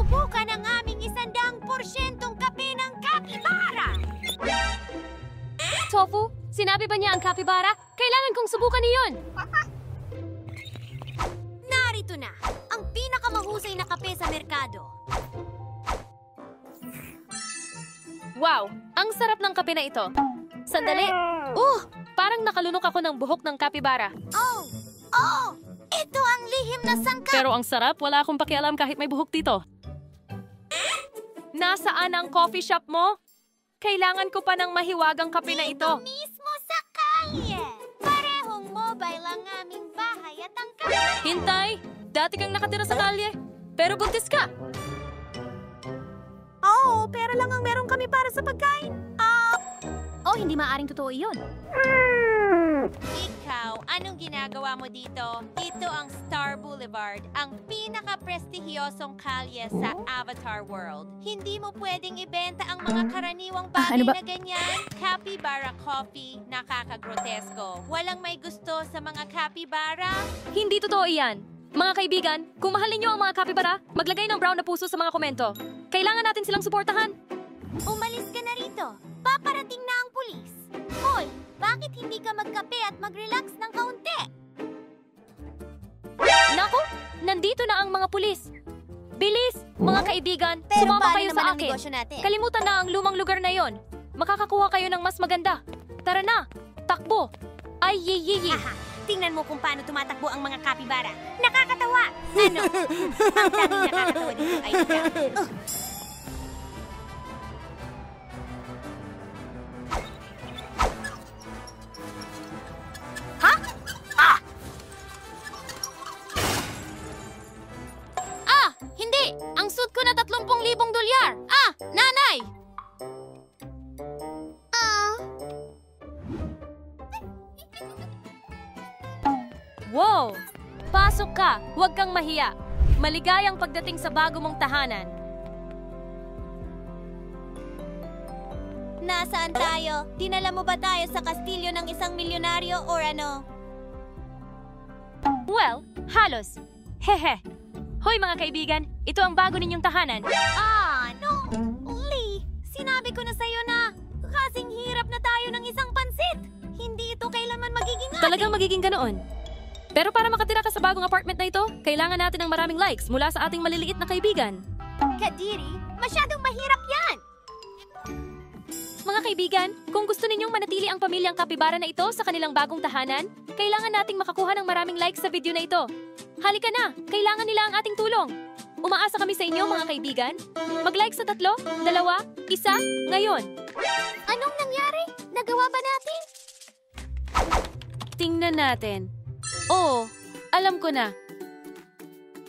subukan ang aming 100% kape ng kapibara! Tofu, sinabi ba niya ang kapibara? Kailangan kong subukan iyon! Narito na, ang pinakamahusay na kape sa merkado. Wow, ang sarap ng kape na ito. Sandali. Parang nakalunok ako ng buhok ng kapibara. Oh! Ito ang lihim na sangkap! Pero ang sarap, wala akong pakialam kahit may buhok dito. Nasaan ang coffee shop mo? Kailangan ko pa ng mahiwagang kape na ito. Dito mismo sa kalye! Parehong mobile ang aming bahay at ang kalye! Hintay! Dati kang nakatira sa kalye, pero buntis ka! Oo, pera lang ang meron kami para sa pagkain. Hindi maaring totoo iyon. Ikaw, anong ginagawa mo dito? Ito ang Star Boulevard, ang pinaka-prestihiyosong kalye sa Avatar World. Hindi mo pwedeng ibenta ang mga karaniwang bagay na ganyan. Capybara coffee, nakakagrotesko. Walang may gusto sa mga capybara. Hindi totoo iyan. Mga kaibigan, kung mahalin niyo ang mga kapibara, maglagay ng brown na puso sa mga komento. Kailangan natin silang suportahan. Umalis ka na rito. Paparating na ang pulis. Hoy, bakit hindi ka magkape at mag-relax ng kaunti? Naku, nandito na ang mga pulis. Bilis, mga kaibigan, sumama kayo sa akin. Kalimutan na ang lumang lugar na yon. Makakakuha kayo ng mas maganda. Tara na, takbo. Ay, yiyiyi. Tingnan mo kung paano tumatakbo ang mga kapibara. Nakakatawa! Ano? Ang daming nakakatawa dito ay ikaw. Hindi! Ang suit ko na 30,000 dolyar! Nanay! Wow! Pasok ka! Huwag kang mahiya! Maligayang pagdating sa bago mong tahanan. Nasaan tayo? Dinala mo ba tayo sa kastilyo ng isang milyonaryo or ano? Well, halos. Hehe. Hoy mga kaibigan, ito ang bago ninyong tahanan. No! Lee, sinabi ko na sa'yo na kasing hirap na tayo ng isang pansit. Hindi ito kailanman magiging atin. Talagang magiging ganoon. Pero para makatira ka sa bagong apartment na ito, kailangan natin ng maraming likes mula sa ating maliliit na kaibigan. Kadiri, masyadong mahirap yan! Mga kaibigan, kung gusto ninyong manatili ang pamilyang kapibara na ito sa kanilang bagong tahanan, kailangan nating makakuha ng maraming likes sa video na ito. Halika na, kailangan nila ang ating tulong. Umaasa kami sa inyo mga kaibigan. Mag-like sa 3, 2, 1, ngayon. Anong nangyari? Nagawa ba natin? Tingnan natin. Alam ko na.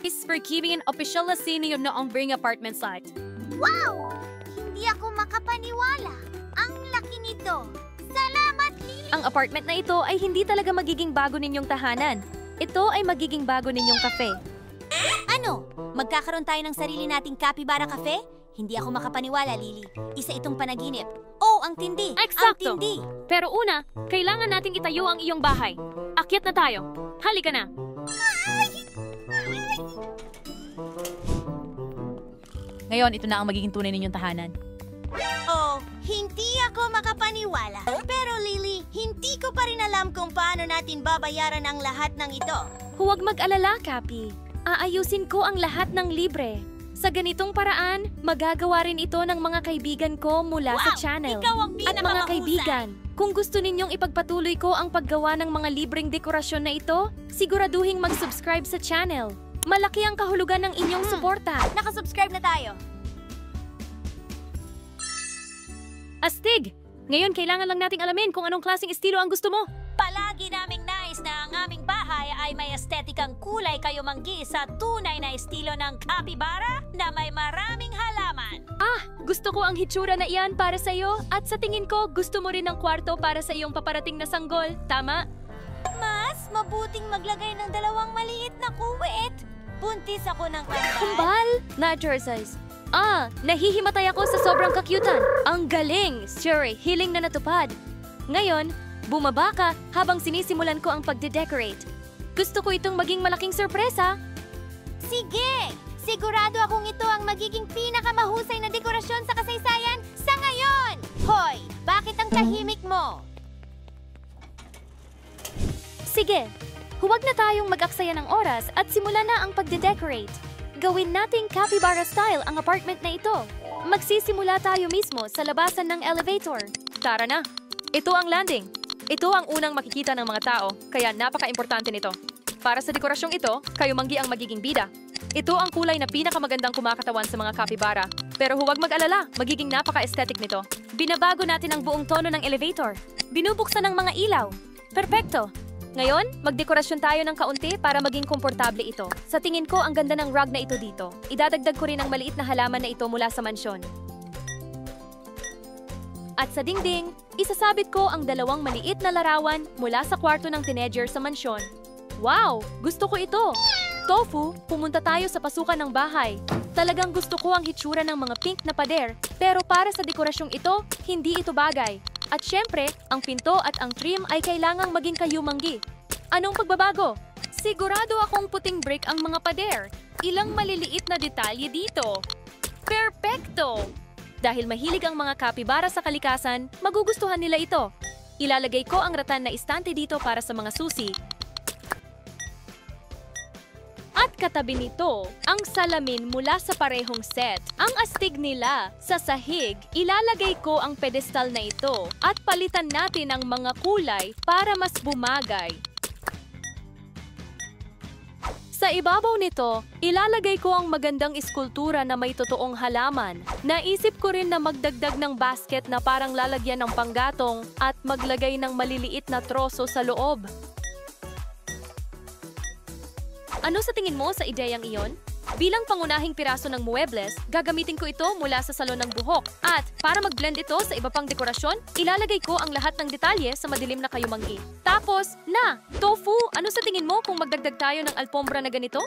Is for keeping an official na senior na ang Bring Apartment site. Wow! Hindi ako makapaniwala. Ang laki nito. Salamat, Lily! Ang apartment na ito ay hindi talaga magiging bago ninyong tahanan. Ito ay magiging bago ninyong kafe. Ano? Magkakaroon tayo ng sarili nating kapibara cafe? Hindi ako makapaniwala, Lily. Isa itong panaginip. Ang tindi! Eksakto! Ang tindi! Pero una, kailangan nating itayo ang iyong bahay. Akyat na tayo. Halika na. Ngayon, ito na ang magiging tunay ninyong tahanan. Hindi ako makapaniwala. Pero Lily, hindi ko pa rin alam kung paano natin babayaran ang lahat ng ito. Huwag mag-alala, Cappy. Aayusin ko ang lahat ng libre. Sa ganitong paraan, magagawa rin ito ng mga kaibigan ko mula sa channel. Ikaw ang At mga pinakamahusay. kaibigan, kung gusto ninyong ipagpatuloy ko ang paggawa ng mga libreng dekorasyon na ito, siguraduhing mag-subscribe sa channel. Malaki ang kahulugan ng inyong suporta. Nakasubscribe na tayo. Astig! Ngayon, kailangan lang nating alamin kung anong klaseng estilo ang gusto mo. Palagi naming nais na ang aming bahay ay may estetikang kulay kayo manggi sa tunay na estilo ng kapibara na may maraming halaman. Gusto ko ang hitsura na iyan para sa iyo at sa tingin ko gusto mo rin ng kwarto para sa iyong paparating na sanggol. Tama? Mas mabuting maglagay ng 2 maliit na kuwet. Buntis ako ng kambal. Kambal? Natural size. Nahihimatay ako sa sobrang kakyutan. Ang galing! Sure, hiling na natupad. Ngayon, bumaba ka habang sinisimulan ko ang pagde-decorate. Gusto ko itong maging malaking sorpresa. Sige! Sigurado akong ito ang magiging pinakamahusay na dekorasyon sa kasaysayan sa ngayon! Hoy! Bakit ang tahimik mo? Sige, huwag na tayong mag-aksaya ng oras at simulan na ang pagde-decorate. Gawin nating capybara style ang apartment na ito. Magsisimula tayo mismo sa labasan ng elevator. Tara na. Ito ang landing. Ito ang unang makikita ng mga tao, kaya napaka-importante nito. Para sa dekorasyong ito, kayumanggi ang magiging bida. Ito ang kulay na pinakamagandang kumakatawan sa mga capybara. Pero huwag mag-alala, magiging napaka-aesthetic nito. Binabago natin ang buong tono ng elevator. Binubuksan ng mga ilaw. Perpekto! Ngayon, magdekorasyon tayo ng kaunti para maging komportable ito. Sa tingin ko, ang ganda ng rug na ito dito. Idadagdag ko rin ang maliit na halaman na ito mula sa mansyon. At sa dingding, isasabit ko ang 2 maliit na larawan mula sa kwarto ng teenager sa mansyon. Wow! Gusto ko ito! Tofu, pumunta tayo sa pasukan ng bahay. Talagang gusto ko ang hitsura ng mga pink na pader, pero para sa dekorasyong ito, hindi ito bagay. At syempre, ang pinto at ang trim ay kailangang maging kayumanggi. Anong pagbabago? Sigurado akong puting brick ang mga pader. Ilang maliliit na detalye dito. Perpekto! Dahil mahilig ang mga capybara sa kalikasan, magugustuhan nila ito. Ilalagay ko ang ratan na istante dito para sa mga susi. At katabi nito, ang salamin mula sa parehong set. Ang astig nila sa sahig, ilalagay ko ang pedestal na ito at palitan natin ang mga kulay para mas bumagay. Sa ibabaw nito, ilalagay ko ang magandang eskultura na may totoong halaman. Naisip ko rin na magdagdag ng basket na parang lalagyan ng panggatong at maglagay ng maliliit na troso sa loob. Ano sa tingin mo sa ideyang iyon? Bilang pangunahing piraso ng muebles, gagamitin ko ito mula sa salon ng buhok. At para mag-blend ito sa iba pang dekorasyon, ilalagay ko ang lahat ng detalye sa madilim na kayumanggi. Tapos, Tofu, ano sa tingin mo kung magdagdag tayo ng alpombra na ganito?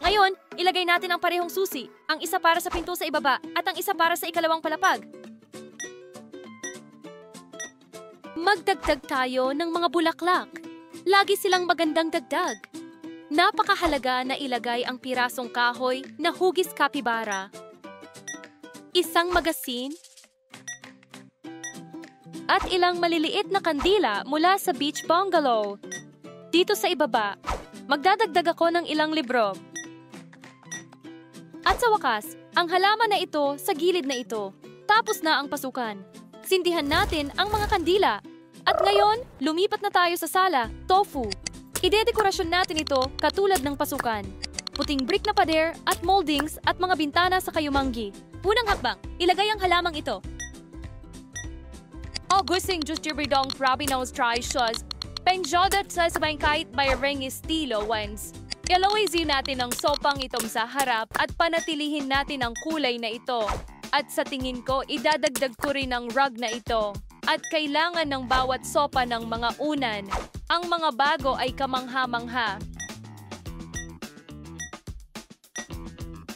Ngayon, ilagay natin ang parehong susi. Ang isa para sa pinto sa ibaba at ang isa para sa ikalawang palapag. Magdagdag tayo ng mga bulaklak. Lagi silang magandang dagdag. Napakahalaga na ilagay ang pirasong kahoy na hugis capybara. Isang magasin at ilang maliliit na kandila mula sa beach bungalow. Dito sa ibaba, magdadagdag ako ng ilang libro. At sa wakas, ang halaman na ito sa gilid na ito. Tapos na ang pasukan. Sindihan natin ang mga kandila. At ngayon, lumipat na tayo sa sala, Tofu. Idedekorasyon natin ito katulad ng pasukan. Puting brick na pader at moldings at mga bintana sa kayumanggi. Unang hakbang, ilagay ang halamang ito. Gusing justibidong prabinos trishos. Penjodat sa sabay kahit by ring estilo ones. Ilawizin natin ang sopang itom sa harap at panatilihin natin ang kulay na ito. At sa tingin ko, idadagdag ko rin ang rug na ito. At kailangan ng bawat sopa ng mga unan. Ang mga bago ay kamangha-mangha.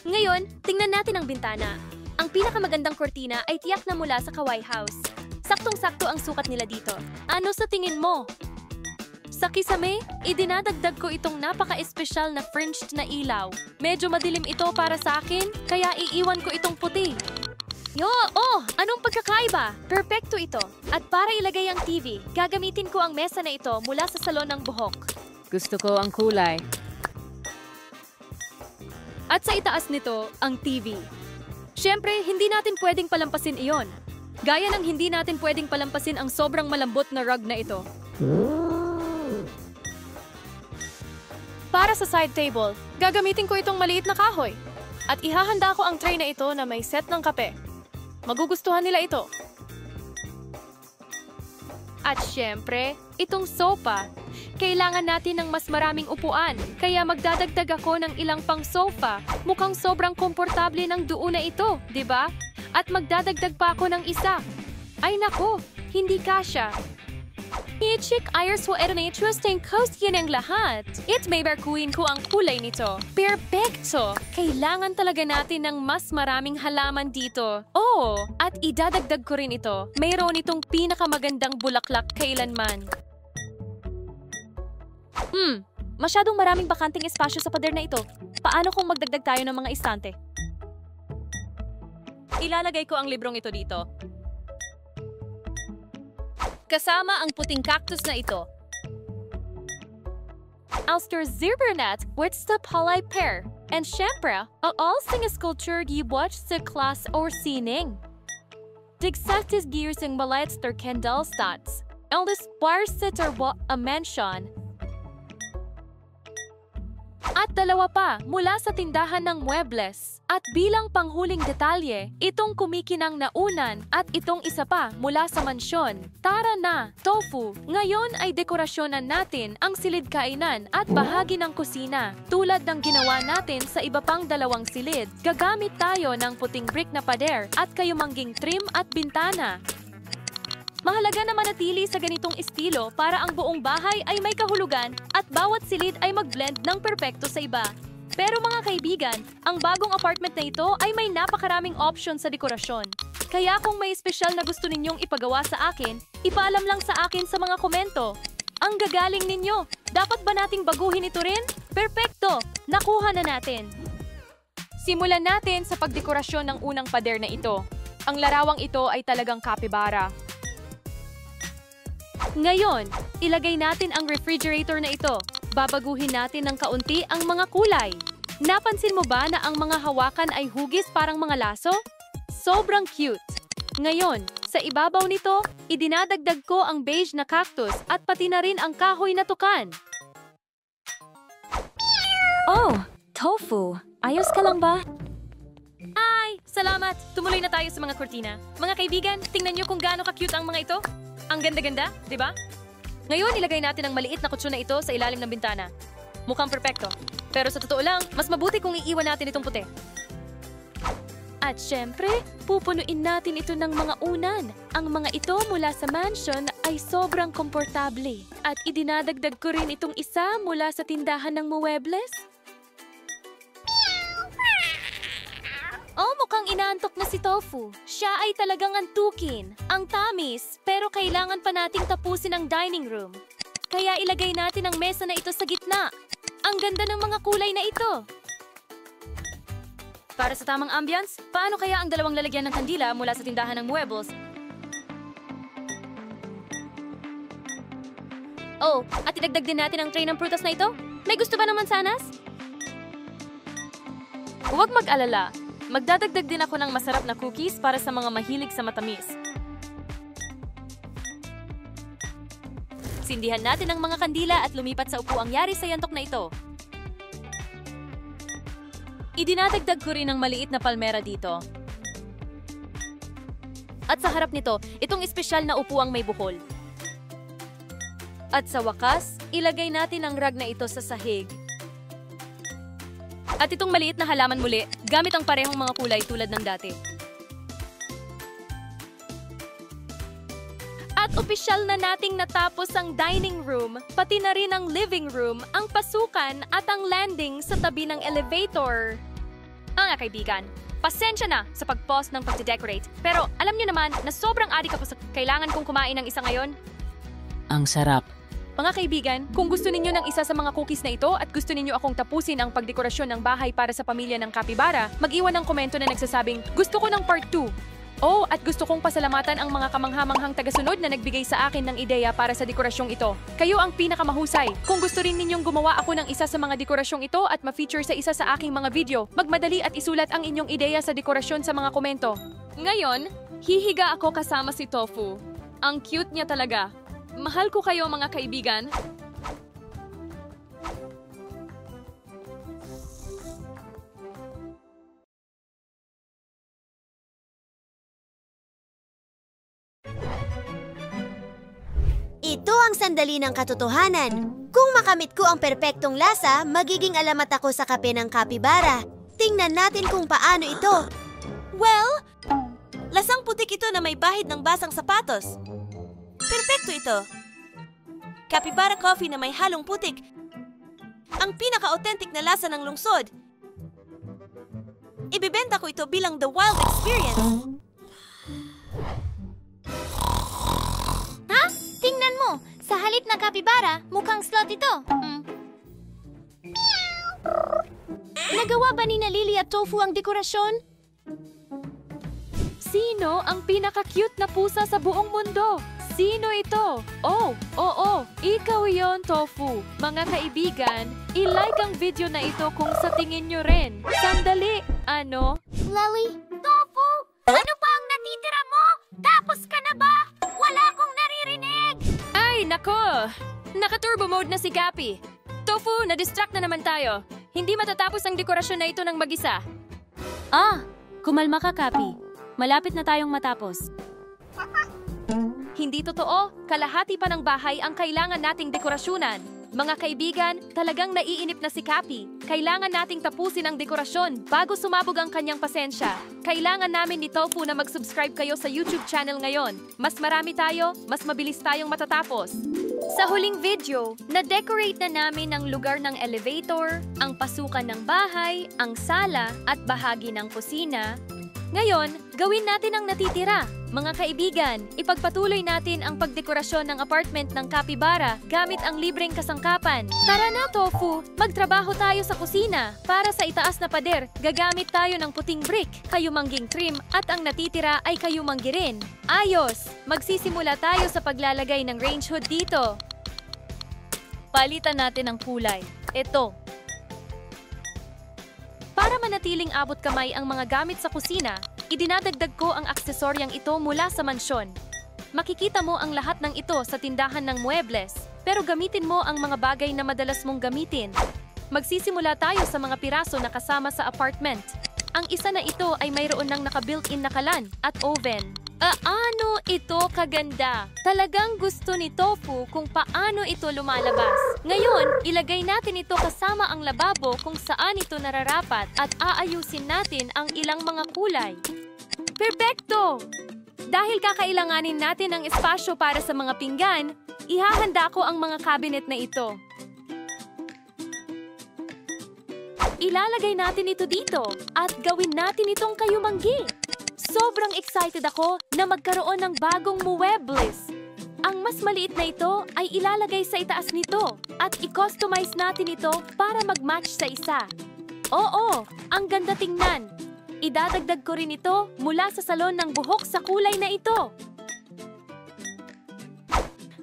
Ngayon, tingnan natin ang bintana. Ang pinakamagandang kortina ay tiyak na mula sa Kawai House. Saktong-sakto ang sukat nila dito. Ano sa tingin mo? Sa kisame, idinadagdag ko itong napaka-espesyal na fringed na ilaw. Medyo madilim ito para sa akin, kaya iiwan ko itong puti. Anong pagkakaiba? Perpekto ito. At para ilagay ang TV, gagamitin ko ang mesa na ito mula sa salon ng buhok. Gusto ko ang kulay. At sa itaas nito, ang TV. Siyempre, hindi natin pwedeng palampasin iyon. Gaya ng hindi natin pwedeng palampasin ang sobrang malambot na rug na ito. Para sa side table, gagamitin ko itong maliit na kahoy. At ihahanda ko ang tray na ito na may set ng kape. Magugustuhan nila ito. At syempre, itong sofa. Kailangan natin ng mas maraming upuan, kaya magdadagdag ako ng ilang pang sofa. Mukhang sobrang komportable ng doon na ito, di ba? At magdadagdag pa ako ng isa. Ay nako, hindi kasya. I-check ayers wo eto na interesting coast yan ang lahat. It may barkuin ko ang kulay nito. Perfecto! Kailangan talaga natin ng mas maraming halaman dito. At idadagdag ko rin ito. Mayroon itong pinakamagandang bulaklak kailanman. Masyadong maraming bakanting espasyo sa pader na ito. Paano kung magdagdag tayo ng mga istante? Ilalagay ko ang librong ito dito. Kasama ang puting cactus na ito. Alster Zirbernet, what's the polite pair? And syempre, all sing sculpture you watch sa class or sining. Digsatis gears ang maliit ter Kendall stats. Eldest barsetter wa a mention. At dalawa pa mula sa tindahan ng muebles. At bilang panghuling detalye, itong kumikinang naunan at itong isa pa mula sa mansyon. Tara na, tofu! Ngayon ay dekorasyonan natin ang silid kainan at bahagi ng kusina. Tulad ng ginawa natin sa iba pang dalawang silid, gagamit tayo ng puting brick na pader at kayumangging trim at bintana. Mahalaga na manatili sa ganitong estilo para ang buong bahay ay may kahulugan at bawat silid ay mag-blend ng perpekto sa iba. Pero mga kaibigan, ang bagong apartment na ito ay may napakaraming option sa dekorasyon. Kaya kung may espesyal na gusto ninyong ipagawa sa akin, ipaalam lang sa akin sa mga komento. Ang gagaling ninyo! Dapat ba nating baguhin ito rin? Perpekto! Nakuha na natin! Simulan natin sa pagdekorasyon ng unang pader na ito. Ang larawang ito ay talagang kapibara. Ngayon, ilagay natin ang refrigerator na ito. Babaguhin natin ng kaunti ang mga kulay. Napansin mo ba na ang mga hawakan ay hugis parang mga laso? Sobrang cute! Ngayon, sa ibabaw nito, idinadagdag ko ang beige na cactus at pati na rin ang kahoy na tukan. Oh, tofu! Ayos ka lang ba? Ay, salamat! Tumuloy na tayo sa mga kurtina. Mga kaibigan, tingnan niyo kung gaano ka-cute ang mga ito. Ang ganda-ganda, di ba? Ngayon, ilagay natin ang maliit na kutso na ito sa ilalim ng bintana. Mukhang perpekto. Pero sa totoo lang, mas mabuti kung iiwan natin itong puti. At syempre, pupunuin natin ito ng mga unan. Ang mga ito mula sa mansion ay sobrang komportable. At idinadagdag ko rin itong isa mula sa tindahan ng muebles. Oh, mukhang inaantok na si Tofu. Siya ay talagang antukin. Ang tamis, pero kailangan pa nating tapusin ang dining room. Kaya ilagay natin ang mesa na ito sa gitna. Ang ganda ng mga kulay na ito. Para sa tamang ambience, paano kaya ang dalawang lalagyan ng kandila mula sa tindahan ng muebles? Oh, at idagdag din natin ang tray ng prutas na ito? May gusto ba naman sanas? Huwag mag-alala. Magdadagdag din ako ng masarap na cookies para sa mga mahilig sa matamis. Sindihan natin ang mga kandila at lumipat sa upuang yari sa yantok na ito. Idinadagdag ko rin ang maliit na palmera dito. At sa harap nito, itong espesyal na upuang may buhol. At sa wakas, ilagay natin ang rag na ito sa sahig. At itong maliit na halaman muli, gamit ang parehong mga kulay tulad ng dati. At opisyal na nating natapos ang dining room, pati na rin ang living room, ang pasukan at ang landing sa tabi ng elevator. Mga kaibigan, pasensya na sa pag-pause ng pagde-decorate. Pero alam niyo naman na sobrang adik ako sa kailangan kong kumain ng isa ngayon. Ang sarap. Mga kaibigan, kung gusto ninyo ng isa sa mga cookies na ito at gusto ninyo akong tapusin ang pagdekorasyon ng bahay para sa pamilya ng Capybara, mag-iwan ng komento na nagsasabing, gusto ko ng part 2. Oh, at gusto kong pasalamatan ang mga kamanghamanghang tagasunod na nagbigay sa akin ng ideya para sa dekorasyong ito. Kayo ang pinakamahusay. Kung gusto rin ninyong gumawa ako ng isa sa mga dekorasyong ito at ma-feature sa isa sa aking mga video, magmadali at isulat ang inyong ideya sa dekorasyon sa mga komento. Ngayon, hihiga ako kasama si Tofu. Ang cute niya talaga. Mahal ko kayo mga kaibigan. Ito ang sandali ng katotohanan. Kung makamit ko ang perpektong lasa, magiging alamat ako sa kape ng Capybara. Tingnan natin kung paano ito. Well, lasang putik ito na may bahid ng basang sapatos. Perpekto ito. Capybara coffee na may halong putik. Ang pinaka-authentic na lasa ng lungsod. Ibibenta ko ito bilang the wild experience. Ha? Tingnan mo! Sa halip na capybara, mukhang slot ito. Nagawa ba ni Lily at Tofu ang dekorasyon? Sino ang pinaka-cute na pusa sa buong mundo? Sino ito? Oh, oo, ikaw yon, Tofu. Mga kaibigan, i-like ang video na ito kung sa tingin nyo rin. Sandali, ano? Lily? Tofu! Ano pa ang natitira mo? Tapos ka na ba? Wala akong naririnig! Ay, nako! Naka-turbo mode na si Cappy. Tofu, na-distract na naman tayo. Hindi matatapos ang dekorasyon na ito ng mag-isa. Kumalma ka, Cappy. Malapit na tayong matapos. Hindi totoo. Kalahati pa ng bahay ang kailangan nating dekorasyonan. Mga kaibigan, talagang naiinip na si Cappy. Kailangan nating tapusin ang dekorasyon bago sumabog ang kanyang pasensya. Kailangan namin ni Tofu na mag-subscribe kayo sa YouTube channel ngayon. Mas marami tayo, mas mabilis tayong matatapos. Sa huling video, na-decorate na namin ang lugar ng elevator, ang pasukan ng bahay, ang sala, at bahagi ng kusina. Ngayon, gawin natin ang natitira. Mga kaibigan, ipagpatuloy natin ang pagdekorasyon ng apartment ng Capybara gamit ang libreng kasangkapan. Tara na, Tofu! Magtrabaho tayo sa kusina. Para sa itaas na pader, gagamit tayo ng puting brick, kayumangging trim, at ang natitira ay kayumanggi rin. Ayos! Magsisimula tayo sa paglalagay ng range hood dito. Palitan natin ang kulay. Ito. Para manatiling abot kamay ang mga gamit sa kusina, idinadagdag ko ang aksesoryang ito mula sa mansyon. Makikita mo ang lahat ng ito sa tindahan ng muebles, pero gamitin mo ang mga bagay na madalas mong gamitin. Magsisimula tayo sa mga piraso na kasama sa apartment. Ang isa na ito ay mayroon ng naka-built-in na kalan at oven. Ano ito kaganda? Talagang gusto ni Tofu kung paano ito lumalabas. Ngayon, ilagay natin ito kasama ang lababo kung saan ito nararapat at aayusin natin ang ilang mga kulay. Perpekto! Dahil kakailanganin natin ng espasyo para sa mga pinggan, ihahanda ko ang mga cabinet na ito. Ilalagay natin ito dito at gawin natin itong kayumanggi. Sobrang excited ako na magkaroon ng bagong muebles. Ang mas maliit na ito ay ilalagay sa itaas nito at i-customize natin ito para mag-match sa isa. Oo, ang ganda tingnan. Idadagdag ko rin ito mula sa salon ng buhok sa kulay na ito.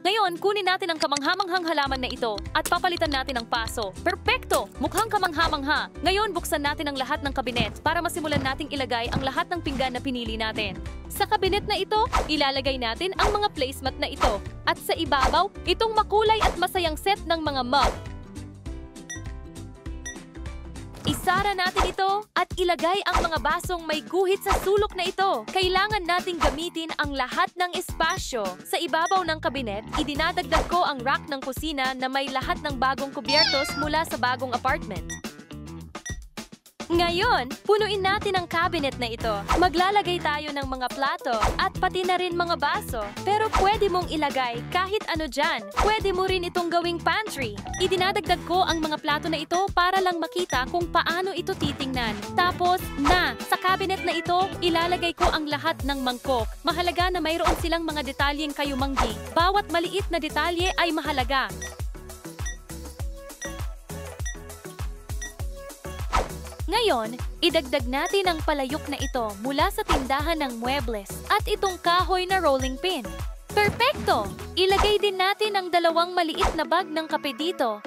Ngayon, kunin natin ang kamanghamanghang halaman na ito at papalitan natin ang paso. Perpekto! Mukhang kamanghamangha. Ngayon, buksan natin ang lahat ng kabinet para masimulan nating ilagay ang lahat ng pinggan na pinili natin. Sa kabinet na ito, ilalagay natin ang mga placemat na ito. At sa ibabaw, itong makulay at masayang set ng mga mug. Isara natin ito at ilagay ang mga basong may guhit sa sulok na ito. Kailangan nating gamitin ang lahat ng espasyo. Sa ibabaw ng kabinet, idinadagdag ko ang rack ng kusina na may lahat ng bagong kubyertos mula sa bagong apartment. Ngayon, punuin natin ang cabinet na ito. Maglalagay tayo ng mga plato at pati na rin mga baso. Pero pwede mong ilagay kahit ano dyan. Pwede mo rin itong gawing pantry. Idinadagdag ko ang mga plato na ito para lang makita kung paano ito titingnan. Tapos, sa cabinet na ito, ilalagay ko ang lahat ng mangkok. Mahalaga na mayroon silang mga detalyeng kayumanggi. Bawat maliit na detalye ay mahalaga. Ngayon, idagdag natin ang palayok na ito mula sa tindahan ng muebles at itong kahoy na rolling pin. Perpekto! Ilagay din natin ang dalawang maliit na bag ng kape dito.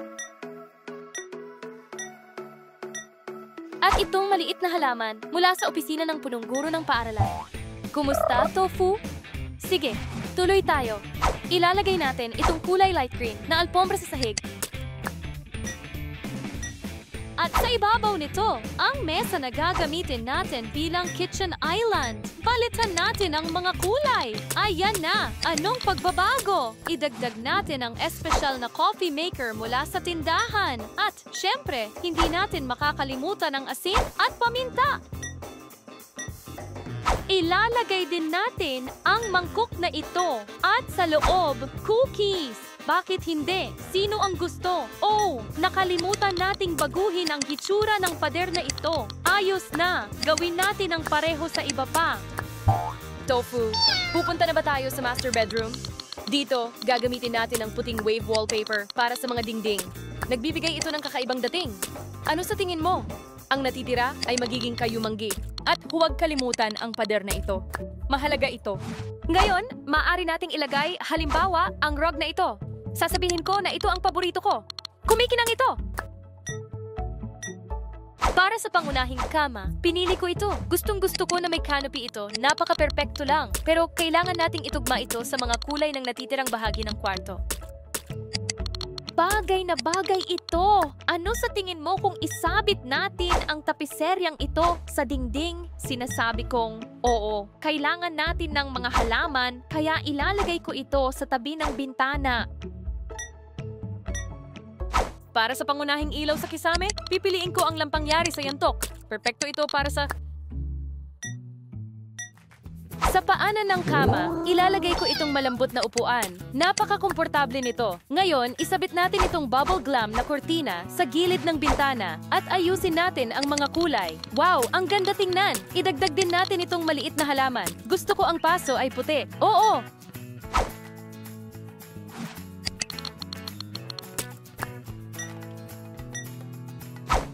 At itong maliit na halaman mula sa opisina ng punong guro ng paaralan. Kumusta, Tofu? Sige, tuloy tayo. Ilalagay natin itong kulay light green na alpombra sa sahig. At sa ibabaw nito, ang mesa na gagamitin natin bilang kitchen island. Palitan natin ang mga kulay. Ayan na! Anong pagbabago? Idagdag natin ang espesyal na coffee maker mula sa tindahan. At, syempre, hindi natin makakalimutan ang asin at paminta. Ilalagay din natin ang mangkok na ito. At sa loob, cookies. Bakit hindi? Sino ang gusto? Oh, nakalimutan nating baguhin ang hitsura ng pader na ito. Ayos na! Gawin natin ang pareho sa iba pa. Tofu, pupunta na ba tayo sa master bedroom? Dito, gagamitin natin ang puting wave wallpaper para sa mga dingding. Nagbibigay ito ng kakaibang dating. Ano sa tingin mo? Ang natitira ay magiging kayumanggi. At huwag kalimutan ang pader na ito. Mahalaga ito. Ngayon, maaari nating ilagay, halimbawa, ang rug na ito. Sasabihin ko na ito ang paborito ko. Kumikinang ito! Para sa pangunahing kama, pinili ko ito. Gustong-gusto ko na may canopy ito. Napaka-perpekto lang. Pero kailangan nating itugma ito sa mga kulay ng natitirang bahagi ng kwarto. Bagay na bagay ito! Ano sa tingin mo kung isabit natin ang tapiseryang ito sa dingding? Sinasabi kong, oo, kailangan natin ng mga halaman, kaya ilalagay ko ito sa tabi ng bintana. Para sa pangunahing ilaw sa kisame, pipiliin ko ang lampangyari sa yantok. Perpekto ito para sa... Sa paanan ng kama, ilalagay ko itong malambot na upuan. Napaka-komportable nito. Ngayon, isabit natin itong bubble glam na kortina sa gilid ng bintana at ayusin natin ang mga kulay. Wow, ang ganda tingnan! Idagdag din natin itong maliit na halaman. Gusto ko ang paso ay puti. Oo!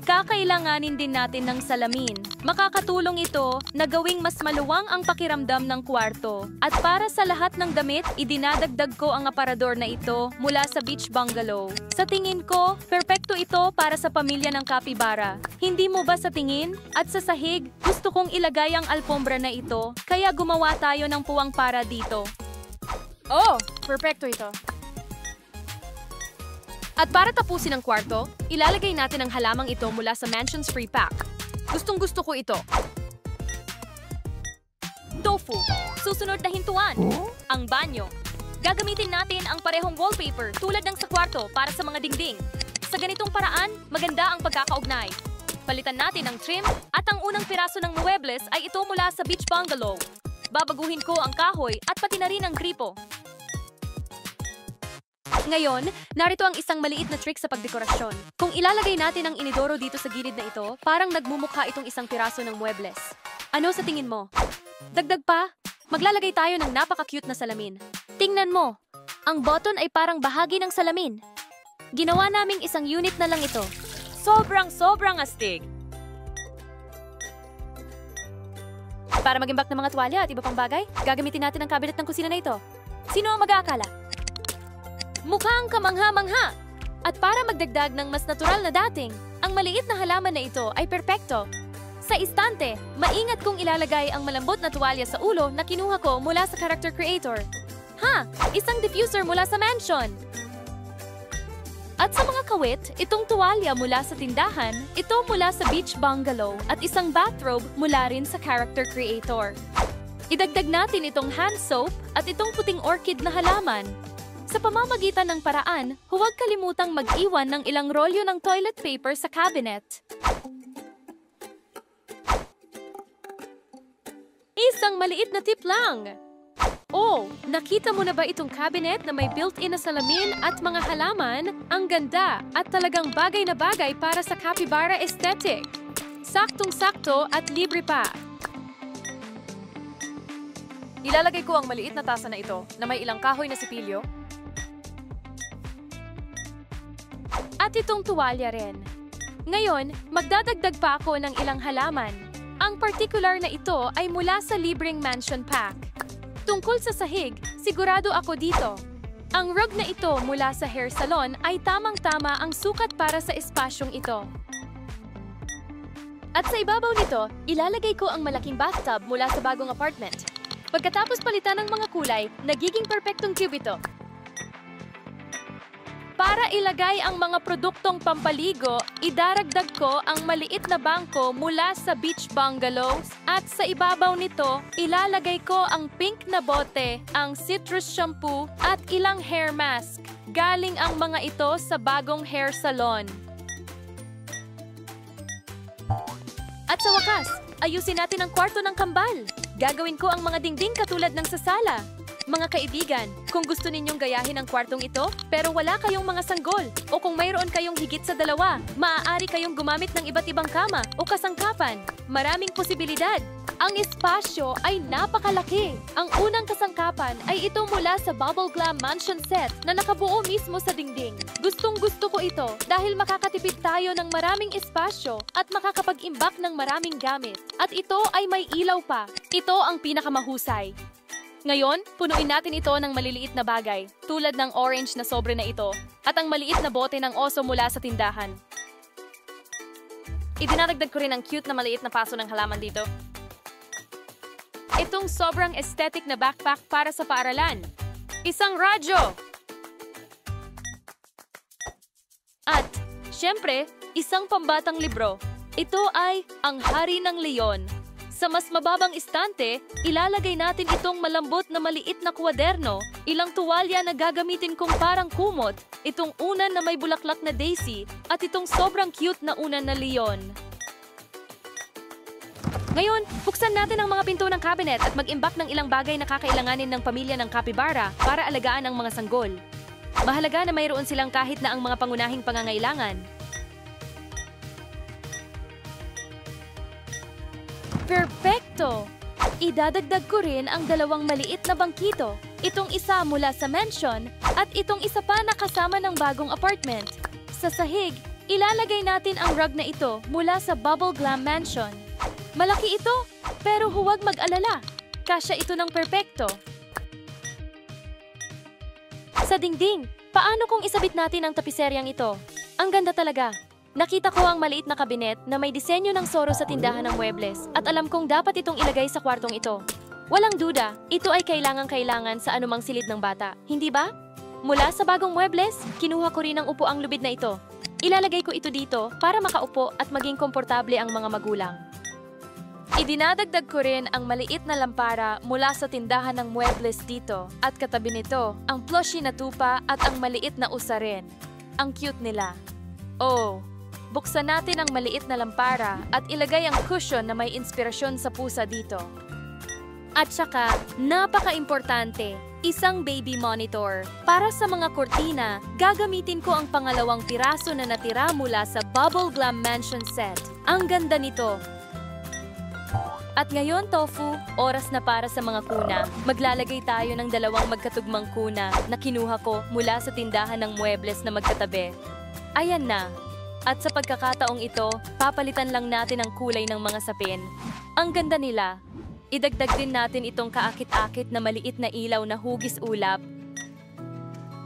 Kakailanganin din natin ng salamin. Makakatulong ito na gawing mas maluwang ang pakiramdam ng kwarto. At para sa lahat ng damit, idinadagdag ko ang aparador na ito mula sa beach bungalow. Sa tingin ko, perpekto ito para sa pamilya ng kapibara. Hindi mo ba sa tingin? At sa sahig, gusto kong ilagay ang alpombra na ito, kaya gumawa tayo ng puwang para dito. Oh, perpekto ito. At para tapusin ang kwarto, ilalagay natin ang halamang ito mula sa Mansion's Free Pack. Gustong-gusto ko ito. Tofu. Susunod na hintuan. Ang banyo. Gagamitin natin ang parehong wallpaper tulad ng sa kwarto para sa mga dingding. Sa ganitong paraan, maganda ang pagkakaugnay. Palitan natin ang trim at ang unang piraso ng muebles ay ito mula sa beach bungalow. Babaguhin ko ang kahoy at pati na rin ang gripo. Ngayon, narito ang isang maliit na trick sa pagdekorasyon. Kung ilalagay natin ang inidoro dito sa gilid na ito, parang nagmumukha itong isang piraso ng muebles. Ano sa tingin mo? Dagdag pa, maglalagay tayo ng napaka-cute na salamin. Tingnan mo, ang button ay parang bahagi ng salamin. Ginawa naming isang unit na lang ito. Sobrang astig! Para mag-imbak ng mga tuwalya at iba pang bagay, gagamitin natin ang cabinet ng kusina na ito. Sino ang mag-aakala? Mukhang kamangha-mangha! At para magdagdag ng mas natural na dating, ang maliit na halaman na ito ay perpekto. Sa istante, maingat kong ilalagay ang malambot na tuwalya sa ulo na kinuha ko mula sa character creator. Ha! Isang diffuser mula sa mansion! At sa mga kawit, itong tuwalya mula sa tindahan, ito mula sa beach bungalow at isang bathrobe mula rin sa character creator. Idagdag natin itong hand soap at itong puting orchid na halaman. Sa pamamagitan ng paraan, huwag kalimutang mag-iwan ng ilang rolyo ng toilet paper sa cabinet. Isang maliit na tip lang! Oh, nakita mo na ba itong cabinet na may built-in na salamin at mga halaman? Ang ganda at talagang bagay na bagay para sa capybara aesthetic. Saktong-sakto at libre pa. Ilalagay ko ang maliit na tasa na ito na may ilang kahoy na sipilyo. At itong tuwalya rin. Ngayon, magdadagdag pa ako ng ilang halaman. Ang particular na ito ay mula sa libreng mansion pack. Tungkol sa sahig, sigurado ako dito. Ang rug na ito mula sa hair salon ay tamang-tama ang sukat para sa espasyong ito. At sa ibabaw nito, ilalagay ko ang malaking bathtub mula sa bagong apartment. Pagkatapos palitan ng mga kulay, nagiging perfectong cube ito. Para ilagay ang mga produktong pampaligo, idaragdag ko ang maliit na bangko mula sa beach bungalows at sa ibabaw nito, ilalagay ko ang pink na bote, ang citrus shampoo at ilang hair mask. Galing ang mga ito sa bagong hair salon. At sa wakas, ayusin natin ang kwarto ng kambal. Gagawin ko ang mga dingding katulad ng sa sala. Mga kaibigan, kung gusto ninyong gayahin ang kwartong ito, pero wala kayong mga sanggol, o kung mayroon kayong higit sa dalawa, maaari kayong gumamit ng iba't ibang kama o kasangkapan. Maraming posibilidad. Ang espasyo ay napakalaki. Ang unang kasangkapan ay ito mula sa Bubble Glam Mansion Set na nakabuo mismo sa dingding. Gustong-gusto ko ito dahil makakatipid tayo ng maraming espasyo at makakapag-imbak ng maraming gamit. At ito ay may ilaw pa. Ito ang pinakamahusay. Ngayon, punuin natin ito ng maliliit na bagay, tulad ng orange na sobre na ito, at ang maliit na bote ng oso mula sa tindahan. Idinadagdag ko rin ang cute na maliit na paso ng halaman dito. Itong sobrang aesthetic na backpack para sa paaralan. Isang radyo! At, syempre, isang pambatang libro. Ito ay Ang Hari ng Leon. Sa mas mababang istante, ilalagay natin itong malambot na maliit na kwaderno, ilang tuwalya na gagamitin kong parang kumot, itong unan na may bulaklak na daisy, at itong sobrang cute na unan na leon. Ngayon, buksan natin ang mga pinto ng cabinet at mag-imbak ng ilang bagay na kakailanganin ng pamilya ng kapibara para alagaan ang mga sanggol. Mahalaga na mayroon silang kahit na ang mga pangunahing pangangailangan. Perfecto! Idadagdag ko rin ang dalawang maliit na bangkito. Itong isa mula sa mansion at itong isa pa na kasama ng bagong apartment. Sa sahig, ilalagay natin ang rug na ito mula sa Bubble Glam Mansion. Malaki ito, pero huwag mag-alala. Kasya ito ng perpekto. Sa dingding, paano kung isabit natin ang tapiseryang ito? Ang ganda talaga. Nakita ko ang maliit na kabinet na may disenyo ng Zorro sa tindahan ng muebles at alam kong dapat itong ilagay sa kwartong ito. Walang duda, ito ay kailangan sa anumang silid ng bata, hindi ba? Mula sa bagong muebles, kinuha ko rin ang upuang lubid na ito. Ilalagay ko ito dito para makaupo at maging komportable ang mga magulang. Idinadagdag ko rin ang maliit na lampara mula sa tindahan ng muebles dito at katabi nito ang plushie na tupa at ang maliit na usarin. Ang cute nila. Oh! Buksan natin ang maliit na lampara at ilagay ang cushion na may inspirasyon sa pusa dito. At saka, napaka-importante, isang baby monitor. Para sa mga kurtina, gagamitin ko ang pangalawang piraso na natira mula sa Bubble Glam Mansion Set. Ang ganda nito. At ngayon, Tofu, oras na para sa mga kuna. Maglalagay tayo ng dalawang magkatugmang kuna na kinuha ko mula sa tindahan ng muebles na magkatabi. Ayan na. At sa pagkakataong ito, papalitan lang natin ang kulay ng mga sapin. Ang ganda nila. Idagdag din natin itong kaakit-akit na maliit na ilaw na hugis ulap.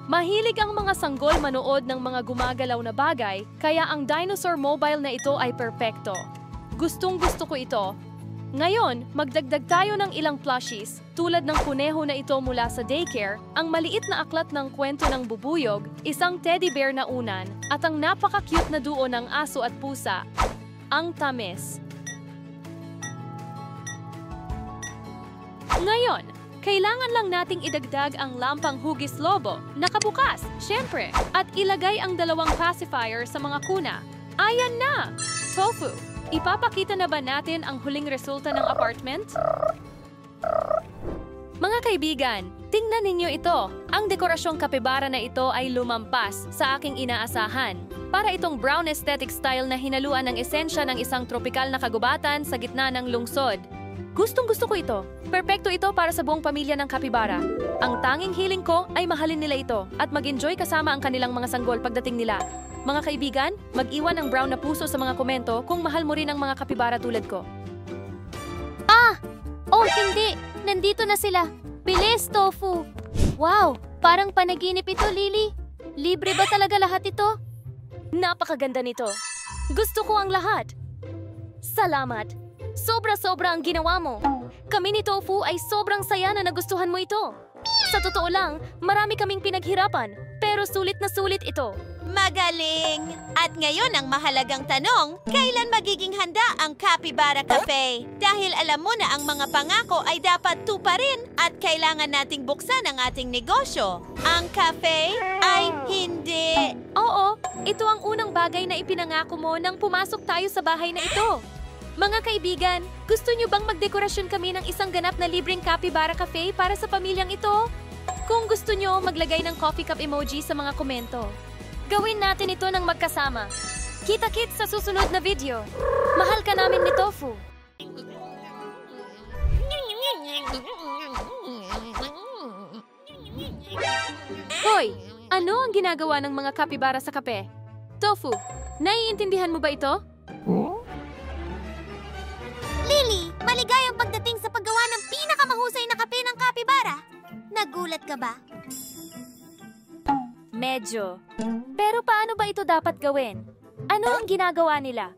Mahilig ang mga sanggol manood ng mga gumagalaw na bagay, kaya ang dinosaur mobile na ito ay perpekto. Gustong-gusto ko ito. Ngayon, magdagdag tayo ng ilang plushies, tulad ng kuneho na ito mula sa daycare, ang maliit na aklat ng kwento ng bubuyog, isang teddy bear na unan, at ang napaka-cute na duo ng aso at pusa, ang tamis. Ngayon, kailangan lang nating idagdag ang lampang hugis lobo, nakabukas, syempre, at ilagay ang dalawang pacifier sa mga kuna. Ayan na! Tofu! Ipapakita na ba natin ang huling resulta ng apartment? Mga kaibigan, tingnan ninyo ito. Ang dekorasyong kapibara na ito ay lumampas sa aking inaasahan. Para itong brown aesthetic style na hinaluan ng esensya ng isang tropikal na kagubatan sa gitna ng lungsod. Gustong-gusto ko ito. Perpekto ito para sa buong pamilya ng kapibara. Ang tanging hiling ko ay mahalin nila ito at mag-enjoy kasama ang kanilang mga sanggol pagdating nila. Mga kaibigan, mag-iwan ng brown na puso sa mga komento kung mahal mo rin ang mga kapibara tulad ko. Ah! Oh, hindi! Nandito na sila! Bilis, Tofu! Wow! Parang panaginip ito, Lily! Libre ba talaga lahat ito? Napakaganda nito. Gusto ko ang lahat. Salamat. Sobra-sobra ang ginawa mo. Kami ni Tofu ay sobrang saya na nagustuhan mo ito. Sa totoo lang, marami kaming pinaghirapan, pero sulit na sulit ito. Magaling! At ngayon ang mahalagang tanong, kailan magiging handa ang Capybara Cafe? Dahil alam mo na ang mga pangako ay dapat tuparin at kailangan nating buksan ang ating negosyo. Ang cafe ay hindi. Oo, ito ang unang bagay na ipinangako mo nang pumasok tayo sa bahay na ito. Mga kaibigan, gusto nyo bang magdekorasyon kami ng isang ganap na libreng Capybara Cafe para sa pamilyang ito? Kung gusto nyo, maglagay ng coffee cup emoji sa mga komento. Gawin natin ito ng magkasama. Kita-kits sa susunod na video. Mahal ka namin ni Tofu. Hoy! Ano ang ginagawa ng mga kapibara sa kape? Tofu, naiintindihan mo ba ito? Lily, maligayang pagdating sa paggawa ng pinakamahusay na kape ng kapibara. Nagulat ka ba? Medyo. Pero paano ba ito dapat gawin? Ano ang ginagawa nila?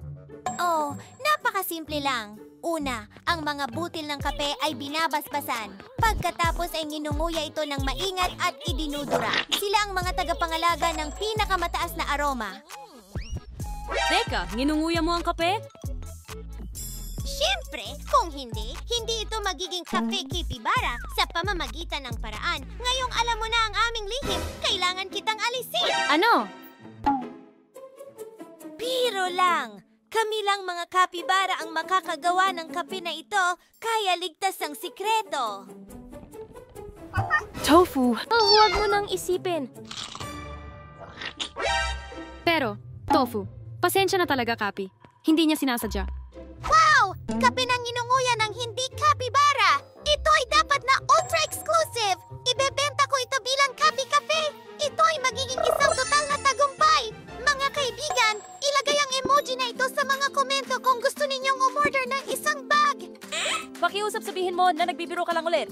Oh, napakasimple lang. Una, ang mga butil ng kape ay binabasbasan. Pagkatapos ay nginunguya ito ng maingat at idinudura. Sila ang mga tagapangalaga ng pinakamataas na aroma. Teka, nginunguya mo ang kape? Siyempre, kung hindi ito magiging kape capybara sa pamamagitan ng paraan. Ngayong alam mo na ang aming lihim, kailangan kitang alisin. Ano? Biro lang! Kami lang mga kapibara ang makakagawa ng kape na ito, kaya ligtas ang sikreto. Tofu! Oh, huwag mo nang isipin. Pero, Tofu, pasensya na talaga, Kapi. Hindi niya sinasadya. Wow! Kape ng inunguya ng hindi kapibara! Ito ay dapat na ultra-exclusive! Ibebenta ko ito bilang kape-kape! Ito ay magiging isang total na tagumpay! Mga kaibigan, ilagay ang emoji na ito sa mga komento kung gusto ninyong umorder ng isang bag! Pakiusap sabihin mo na nagbibiro ka lang ulit.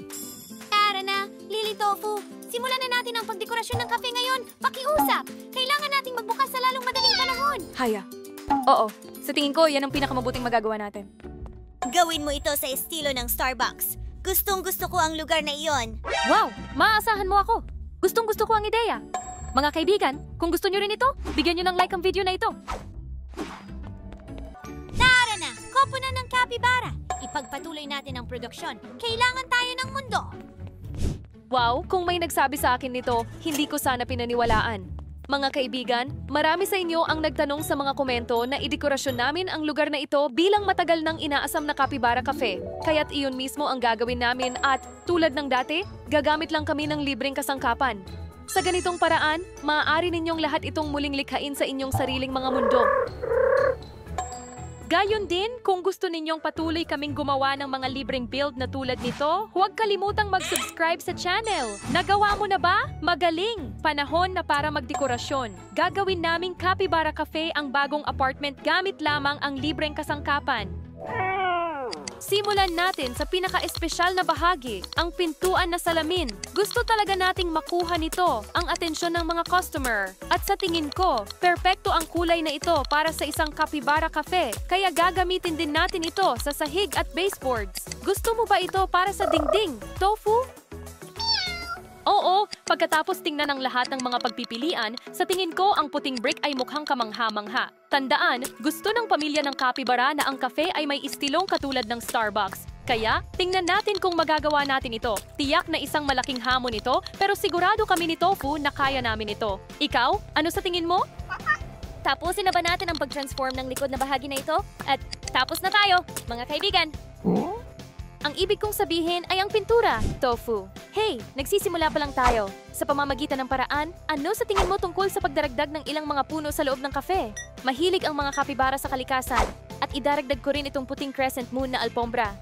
Tara na, Lily Tofu! Simulan na natin ang pagdekorasyon ng kape ngayon! Pakiusap! Kailangan nating magbukas sa lalong madaling panahon! Haya. Oo, sa tingin ko, yan ang pinakamabuting magagawa natin. Gawin mo ito sa estilo ng Starbucks. Gustong-gusto ko ang lugar na iyon. Wow! Maaasahan mo ako! Gustong-gusto ko ang ideya. Mga kaibigan, kung gusto nyo rin ito, bigyan nyo ng like ang video na ito. Tara na! Koponan ng kapibara! Ipagpatuloy natin ang produksyon. Kailangan tayo ng mundo! Wow, kung may nagsabi sa akin nito, hindi ko sana pinaniwalaan. Mga kaibigan, marami sa inyo ang nagtanong sa mga komento na idekorasyon namin ang lugar na ito bilang matagal nang inaasam na Capybara Cafe. Kaya't iyon mismo ang gagawin namin at, tulad ng dati, gagamit lang kami ng libreng kasangkapan. Sa ganitong paraan, maaari ninyong lahat itong muling likhain sa inyong sariling mga mundo. Gayon din, kung gusto ninyong patuloy kaming gumawa ng mga libreng build na tulad nito, huwag kalimutang mag-subscribe sa channel. Nagawa mo na ba? Magaling! Panahon na para magdekorasyon. Gagawin naming Capybara Cafe ang bagong apartment gamit lamang ang libreng kasangkapan. Simulan natin sa pinaka-espesyal na bahagi, ang pintuan na salamin. Gusto talaga nating makuha nito ang atensyon ng mga customer. At sa tingin ko, perpekto ang kulay na ito para sa isang Capybara Cafe. Kaya gagamitin din natin ito sa sahig at baseboards. Gusto mo ba ito para sa dingding, Tofu? Oo, pagkatapos tingnan ang lahat ng mga pagpipilian, sa tingin ko ang puting brick ay mukhang kamangha-mangha. Tandaan, gusto ng pamilya ng Capybara na ang kafe ay may istilong katulad ng Starbucks. Kaya, tingnan natin kung magagawa natin ito. Tiyak na isang malaking hamon ito, pero sigurado kami ni Tofu na kaya namin ito. Ikaw, ano sa tingin mo? Tapusin na ba natin ang pag-transform ng likod na bahagi na ito? At tapos na tayo, mga kaibigan! Ang ibig kong sabihin ay ang pintura, Tofu. Hey, nagsisimula pa lang tayo. Sa pamamagitan ng paraan, ano sa tingin mo tungkol sa pagdaragdag ng ilang mga puno sa loob ng kafe? Mahilig ang mga kapibara sa kalikasan. At idaragdag ko rin itong puting crescent moon na alpombra.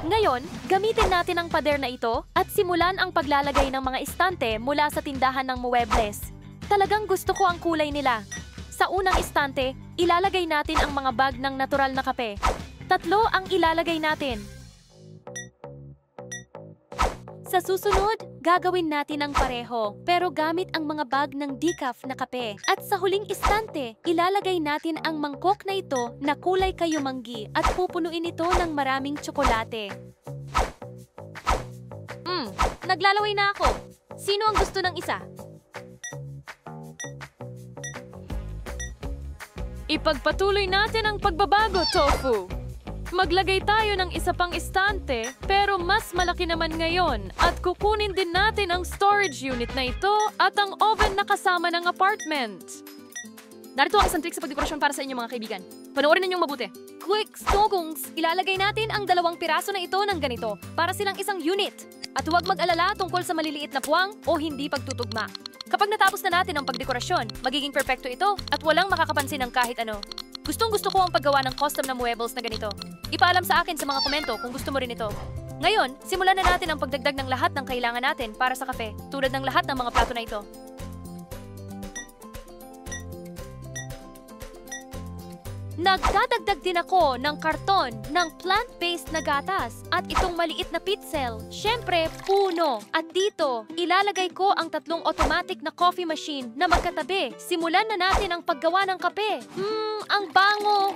Ngayon, gamitin natin ang pader na ito at simulan ang paglalagay ng mga istante mula sa tindahan ng muebles. Talagang gusto ko ang kulay nila. Sa unang istante, ilalagay natin ang mga bag ng natural na kape. 3 ang ilalagay natin. Sa susunod, gagawin natin ang pareho, pero gamit ang mga bag ng decaf na kape. At sa huling istante, ilalagay natin ang mangkok na ito na kulay kayumanggi at pupunuin ito ng maraming tsokolate. Naglalaway na ako. Sino ang gusto ng isa? Ipagpatuloy natin ang pagbabago, Tofu. Maglagay tayo ng isa pang istante, pero mas malaki naman ngayon. At kukunin din natin ang storage unit na ito at ang oven na kasama ng apartment. Narito ang isang trick sa pagdekorasyon para sa inyong mga kaibigan. Panoorin ninyong mabuti. Quick stogungs! Ilalagay natin ang 2 piraso na ito ng ganito para silang isang unit. At huwag mag-alala tungkol sa maliliit na puwang o hindi pagtutugma. Kapag natapos na natin ang pagdekorasyon, magiging perpekto ito at walang makakapansin ng kahit ano. Gustong-gusto ko ang paggawa ng custom na muebles na ganito. Ipaalam sa akin sa mga komento kung gusto mo rin ito. Ngayon, simulan na natin ang pagdagdag ng lahat ng kailangan natin para sa kape, tulad ng lahat ng mga plato na ito. Nagdadagdag din ako ng karton ng plant-based na gatas at itong maliit na pitzel. Siyempre, puno. At dito, ilalagay ko ang 3 automatic na coffee machine na magkatabi. Simulan na natin ang paggawa ng kape. Ang bango!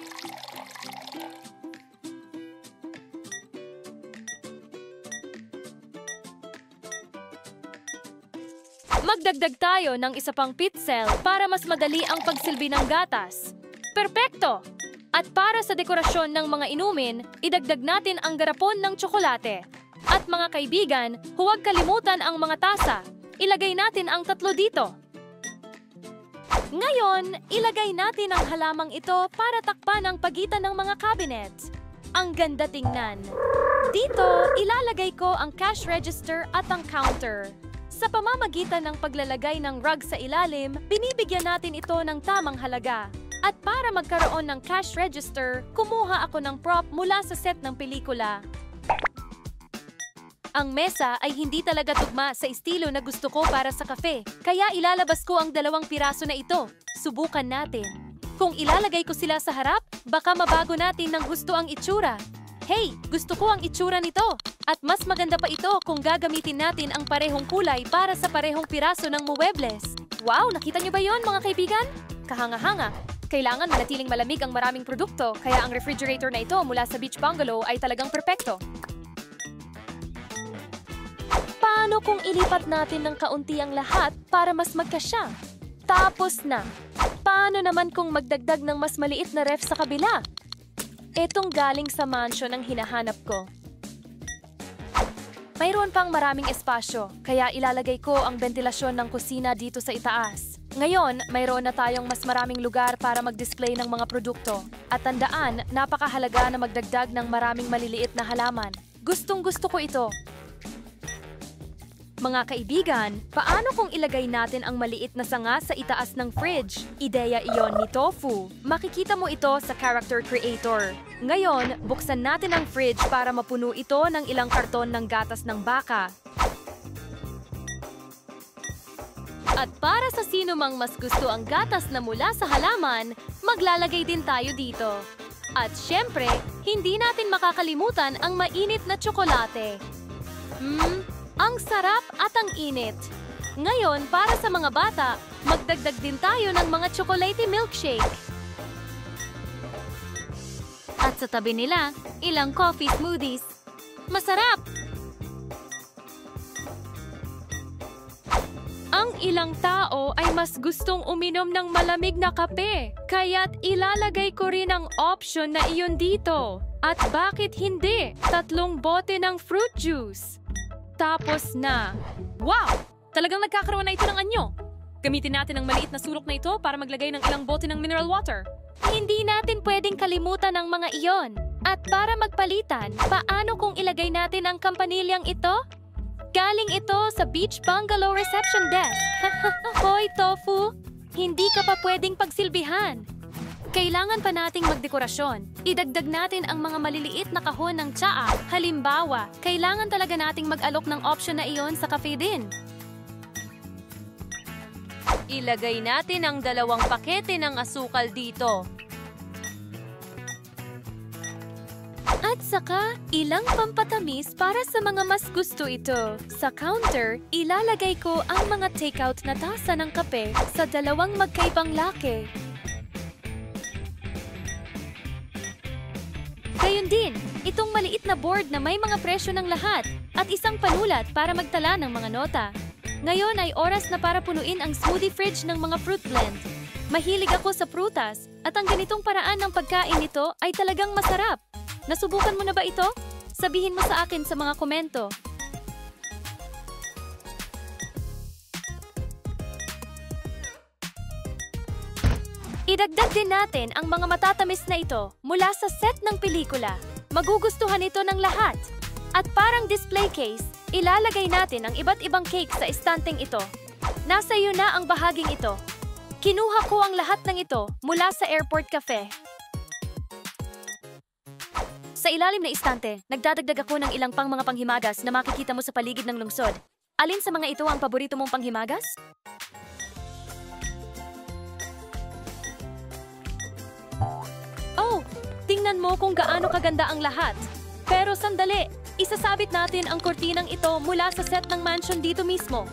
Magdagdag tayo ng isa pang pitzel para mas madali ang pagsilbi ng gatas. Perpekto! At para sa dekorasyon ng mga inumin, idagdag natin ang garapon ng tsokolate. At mga kaibigan, huwag kalimutan ang mga tasa. Ilagay natin ang 3 dito. Ngayon, ilagay natin ang halamang ito para takpan ang pagitan ng mga cabinet. Ang ganda tingnan. Dito, ilalagay ko ang cash register at ang counter. Sa pamamagitan ng paglalagay ng rug sa ilalim, binibigyan natin ito ng tamang halaga. At para magkaroon ng cash register, kumuha ako ng prop mula sa set ng pelikula. Ang mesa ay hindi talaga tugma sa estilo na gusto ko para sa kafe, kaya ilalabas ko ang 2 piraso na ito. Subukan natin. Kung ilalagay ko sila sa harap, baka mabago natin ng gusto ang itsura. Hey, gusto ko ang itsura nito! At mas maganda pa ito kung gagamitin natin ang parehong kulay para sa parehong piraso ng muebles. Wow, nakita niyo ba yon mga kaibigan? Kahanga-hanga. Kailangan manatiling malamig ang maraming produkto, kaya ang refrigerator na ito mula sa beach bungalow ay talagang perpekto. Paano kung ilipat natin ng kaunti ang lahat para mas magkasya? Tapos na. Paano naman kung magdagdag ng mas maliit na ref sa kabila? Itong galing sa mansion ang hinahanap ko. Mayroon pang maraming espasyo, kaya ilalagay ko ang ventilasyon ng kusina dito sa itaas. Ngayon, mayroon na tayong mas maraming lugar para mag-display ng mga produkto. At tandaan, napakahalaga na magdagdag ng maraming maliliit na halaman. Gustong-gusto ko ito. Mga kaibigan, paano kung ilagay natin ang maliit na sanga sa itaas ng fridge? Ideya iyon ni Tofu. Makikita mo ito sa Character Creator. Ngayon, buksan natin ang fridge para mapuno ito ng ilang karton ng gatas ng baka. At para sa sino mang mas gusto ang gatas na mula sa halaman, maglalagay din tayo dito. At syempre, hindi natin makakalimutan ang mainit na tsokolate. Ang sarap at ang init. Ngayon, para sa mga bata, magdagdag din tayo ng mga chocolatey milkshake. At sa tabi nila, ilang coffee smoothies. Masarap! Ang ilang tao ay mas gustong uminom ng malamig na kape, kaya't ilalagay ko rin ang option na iyon dito. At bakit hindi? 3 bote ng fruit juice. Tapos na. Wow! Talagang nagkakaroon na ito ng anyo. Gamitin natin ang maliit na sulok na ito para maglagay ng ilang bote ng mineral water. Hindi natin pwedeng kalimutan ang mga iyon. At para magpalitan, paano kung ilagay natin ang kampanilyang ito? Galing ito sa Beach Bungalow Reception Desk. Hoy, Tofu! Hindi ka pa pwedeng pagsilbihan. Kailangan pa nating magdekorasyon. Idagdag natin ang mga maliliit na kahon ng tsaa. Halimbawa, kailangan talaga nating mag-alok ng option na iyon sa cafe din. Ilagay natin ang 2 pakete ng asukal dito. At saka, ilang pampatamis para sa mga mas gusto ito. Sa counter, ilalagay ko ang mga takeout na tasa ng kape sa 2 magkaibang laki. Gayun din, itong maliit na board na may mga presyo ng lahat at isang panulat para magtala ng mga nota. Ngayon ay oras na para punuin ang smoothie fridge ng mga fruit blend. Mahilig ako sa prutas at ang ganitong paraan ng pagkain nito ay talagang masarap. Nasubukan mo na ba ito? Sabihin mo sa akin sa mga komento. Idagdag din natin ang mga matatamis na ito mula sa set ng pelikula. Magugustuhan ito ng lahat. At parang display case, ilalagay natin ang iba't ibang cake sa istanteng ito. Nasa iyo na ang bahaging ito. Kinuha ko ang lahat ng ito mula sa airport cafe. Sa ilalim na istante, nagdadagdag ako ng ilang pang mga panghimagas na makikita mo sa paligid ng lungsod. Alin sa mga ito ang paborito mong panghimagas? Oh, tingnan mo kung gaano kaganda ang lahat. Pero sandali, isasabit natin ang kortinang ito mula sa set ng mansion dito mismo.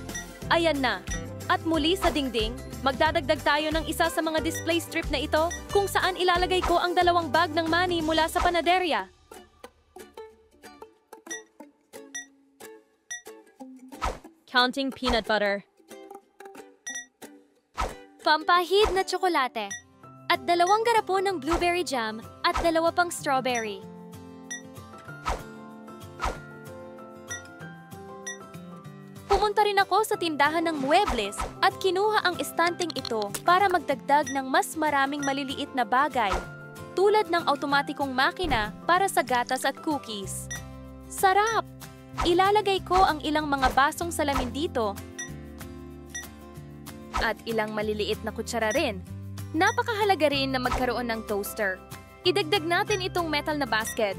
Ayan na. At muli sa dingding, magdadagdag tayo ng isa sa mga display strip na ito kung saan ilalagay ko ang 2 bag ng money mula sa panaderya. Counting peanut butter. Pampahid na tsokolate. At 2 garapon ng blueberry jam at 2 pang strawberry. Pumunta rin ako sa tindahan ng muebles at kinuha ang estanteng ito para magdagdag ng mas maraming maliliit na bagay, tulad ng automatikong makina para sa gatas at cookies. Sarap! Ilalagay ko ang ilang mga basong salamin dito at ilang maliliit na kutsara rin. Napakahalaga rin na magkaroon ng toaster. Idagdag natin itong metal na basket.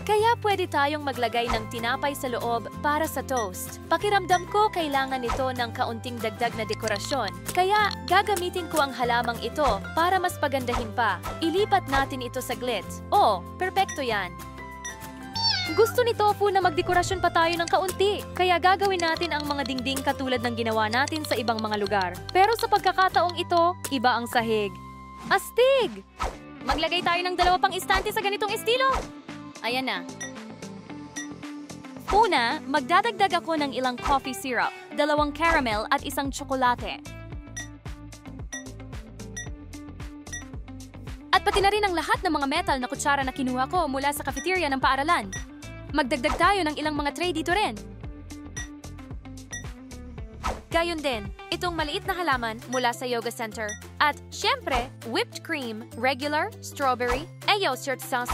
Kaya pwede tayong maglagay ng tinapay sa loob para sa toast. Pakiramdam ko kailangan nito ng kaunting dagdag na dekorasyon. Kaya gagamitin ko ang halamang ito para mas pagandahin pa. Ilipat natin ito saglit. Oh, perpekto yan. Gusto ni Tofu na magdekorasyon pa tayo ng kaunti. Kaya gagawin natin ang mga dingding katulad ng ginawa natin sa ibang mga lugar. Pero sa pagkakataong ito, iba ang sahig. Astig! Maglagay tayo ng 2 pang istante sa ganitong estilo. Ayan na. Una, magdadagdag ako ng ilang coffee syrup, 2 caramel at 1 tsokolate. At pati na rin ang lahat ng mga metal na kutsara na kinuha ko mula sa cafeteria ng paaralan. Magdagdag tayo ng ilang mga tray dito rin. Gayon din, itong maliit na halaman mula sa yoga center. At syempre, whipped cream, regular, strawberry, ayo shirt sauce.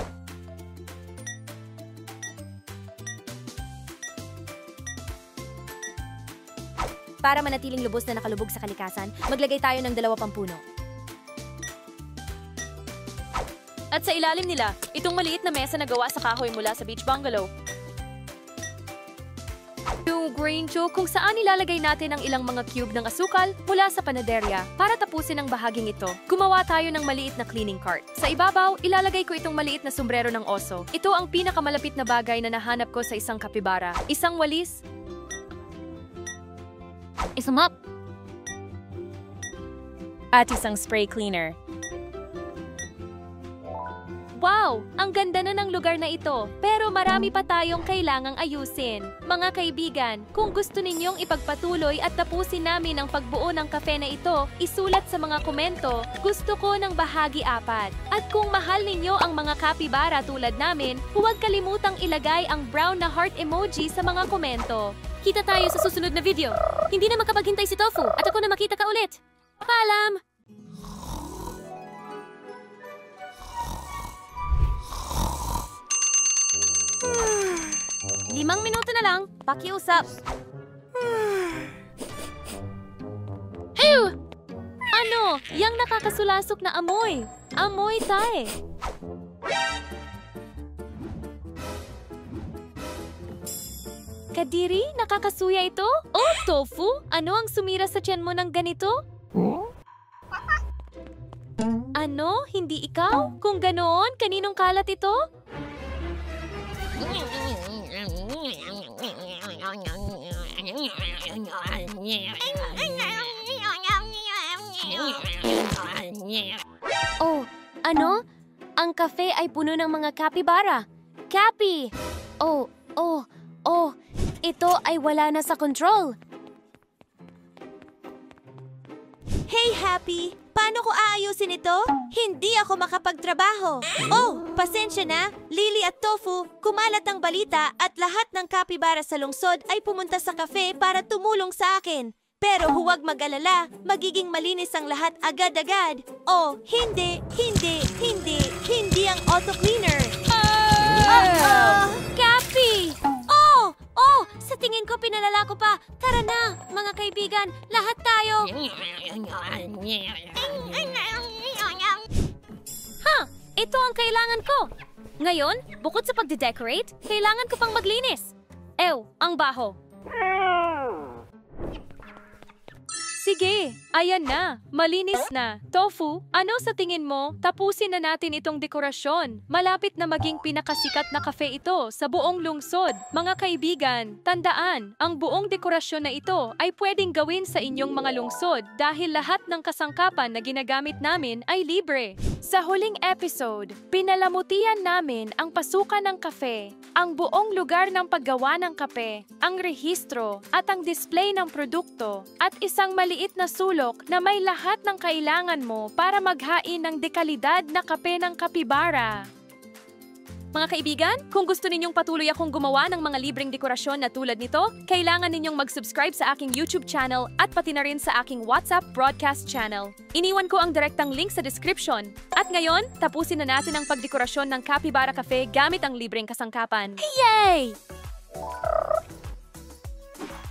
Para manatiling lubos na nakalubog sa kalikasan, maglagay tayo ng 2 pang puno. At sa ilalim nila, itong maliit na mesa na gawa sa kahoy mula sa beach bungalow. Yung green choke kung saan ilalagay natin ang ilang mga cube ng asukal mula sa panaderya. Para tapusin ang bahaging ito, gumawa tayo ng maliit na cleaning cart. Sa ibabaw, ilalagay ko itong maliit na sombrero ng oso. Ito ang pinakamalapit na bagay na nahanap ko sa isang kapibara. Isang walis, isang mop, At isang spray cleaner. wow! Ang ganda na ng lugar na ito. Pero marami pa tayong kailangang ayusin. Mga kaibigan, kung gusto ninyong ipagpatuloy at tapusin namin ang pagbuo ng kafe na ito, isulat sa mga komento, gusto ko ng bahagi 4. At kung mahal ninyo ang mga kapibara tulad namin, huwag kalimutang ilagay ang brown na heart emoji sa mga komento. Kita tayo sa susunod na video. Hindi na makapaghintay si Tofu at ako na makita ka ulit. Paalam! 5 minuto na lang. Pakiusap. Hew! Ano? Yang nakakasulasok na amoy. Amoy tae. Kadiri, nakakasuya ito? Oh, Tofu! Ano ang sumira sa tiyan mo ng ganito? Ano? Hindi ikaw? Kung ganoon, kaninong kalat ito? Oh, ano? Ang kafe ay puno ng mga kapibara. Capi! Oh, ito ay wala na sa control. Hey, Happy! Paano ko aayusin ito? Hindi ako makapagtrabaho. Oh, pasensya na. Lily at Tofu, kumalat ang balita at lahat ng kapibara sa lungsod ay pumunta sa kafe para tumulong sa akin. Pero huwag mag-alala, magiging malinis ang lahat agad-agad. Oh, hindi ang auto cleaner. Cappy! Sa tingin ko pinalala ko pa. Tara na, mga kaibigan, lahat tayo. Ito ang kailangan ko. Ngayon, bukod sa pagde-decorate, kailangan ko pang maglinis. Ang baho. Sige, ayan na. Malinis na. Tofu, ano sa tingin mo? Tapusin na natin itong dekorasyon. Malapit na maging pinakasikat na kafe ito sa buong lungsod. Mga kaibigan, tandaan, ang buong dekorasyon na ito ay pwedeng gawin sa inyong mga lungsod dahil lahat ng kasangkapan na ginagamit namin ay libre. Sa huling episode, pinalamutian namin ang pasukan ng kafe, ang buong lugar ng paggawa ng kape, ang rehistro at ang display ng produkto at isang maliit na sulok na may lahat ng kailangan mo para maghain ng dekalidad na kape ng kapibara. Mga kaibigan, kung gusto ninyong patuloy akong gumawa ng mga libreng dekorasyon na tulad nito, kailangan ninyong mag-subscribe sa aking YouTube channel at pati na rin sa aking WhatsApp broadcast channel. Iniwan ko ang direktang link sa description. At ngayon, tapusin na natin ang pagdekorasyon ng Capybara Cafe gamit ang libreng kasangkapan. Yay!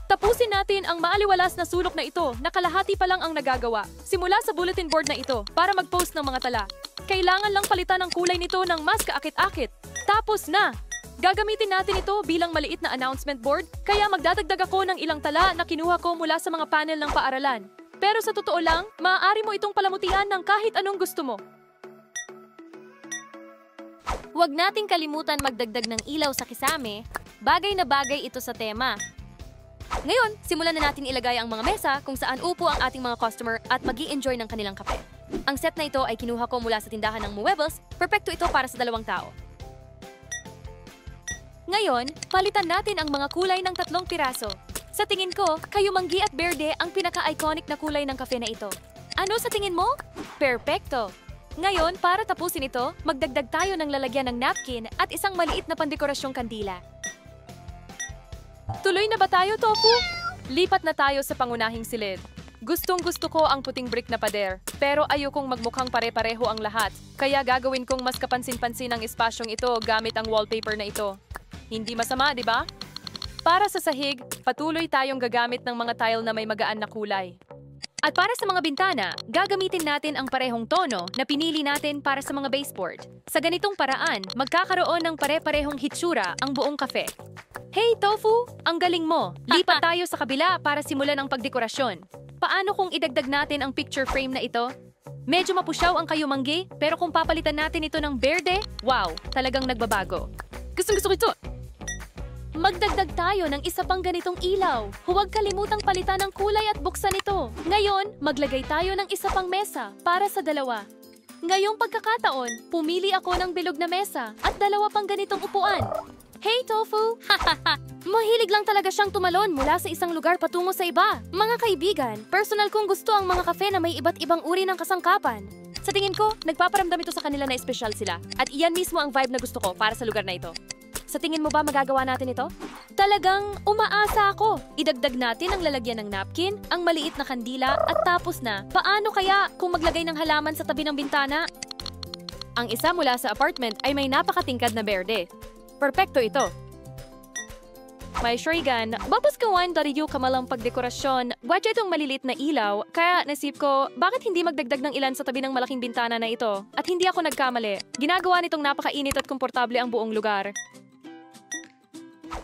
Tapusin natin ang maaliwalas na sulok na ito na kalahati pa lang ang nagagawa. Simula sa bulletin board na ito para mag-post ng mga tala. Kailangan lang palitan ang kulay nito ng mas kaakit-akit. Tapos na! Gagamitin natin ito bilang maliit na announcement board, kaya magdadagdag ako ng ilang tala na kinuha ko mula sa mga panel ng paaralan. Pero sa totoo lang, maaari mo itong palamutian ng kahit anong gusto mo. Huwag nating kalimutan magdagdag ng ilaw sa kisame. Bagay na bagay ito sa tema. Ngayon, simulan na natin ilagay ang mga mesa kung saan upo ang ating mga customer at mag-i-enjoy ng kanilang kape. Ang set na ito ay kinuha ko mula sa tindahan ng Muebles. Perfecto ito para sa 2 tao. Ngayon, palitan natin ang mga kulay ng 3 piraso. Sa tingin ko, kayumanggi at berde ang pinaka-iconic na kulay ng kafe na ito. Ano sa tingin mo? Perfecto! Ngayon, para tapusin ito, magdagdag tayo ng lalagyan ng napkin at isang maliit na pandekorasyong kandila. Tuloy na ba tayo, Tofu? Lipat na tayo sa pangunahing silid. Gustong-gusto ko ang puting brick na pader, pero ayokong magmukhang pare-pareho ang lahat. Kaya gagawin kong mas kapansin-pansin ang espasyong ito gamit ang wallpaper na ito. Hindi masama, di ba? Para sa sahig, patuloy tayong gagamit ng mga tile na may magaan na kulay. At para sa mga bintana, gagamitin natin ang parehong tono na pinili natin para sa mga baseboard. Sa ganitong paraan, magkakaroon ng pare-parehong hitsura ang buong kafe. Hey, Tofu! Ang galing mo! Lipat tayo sa kabila para simulan ang pagdekorasyon. Paano kung idagdag natin ang picture frame na ito? Medyo mapusyaw ang kayumanggi, pero kung papalitan natin ito ng berde, wow, talagang nagbabago. Gustong-gusto ko ito! Magdagdag tayo ng isa pang ganitong ilaw. Huwag kalimutang palitan ang kulay at buksan ito. Ngayon, maglagay tayo ng isa pang mesa para sa 2. Ngayong pagkakataon, pumili ako ng bilog na mesa at 2 pang ganitong upuan. Hey, Tofu! Mahilig lang talaga siyang tumalon mula sa isang lugar patungo sa iba. Mga kaibigan, personal kong gusto ang mga kafe na may iba't ibang uri ng kasangkapan. Sa tingin ko, nagpaparamdam ito sa kanila na espesyal sila. At iyan mismo ang vibe na gusto ko para sa lugar na ito. Sa tingin mo ba magagawa natin ito? Talagang umaasa ako. Idagdag natin ang lalagyan ng napkin, ang maliit na kandila at tapos na. Paano kaya kung maglagay ng halaman sa tabi ng bintana? Ang isa mula sa apartment ay may napakatingkad na berde. Perpekto ito. May shurigan, bapas kawan dari yung kamalang pagdekorasyon, wadya itong malilit na ilaw, kaya nasip ko, bakit hindi magdagdag ng ilan sa tabi ng malaking bintana na ito? At hindi ako nagkamali. Ginagawa nitong napakainit at komportable ang buong lugar.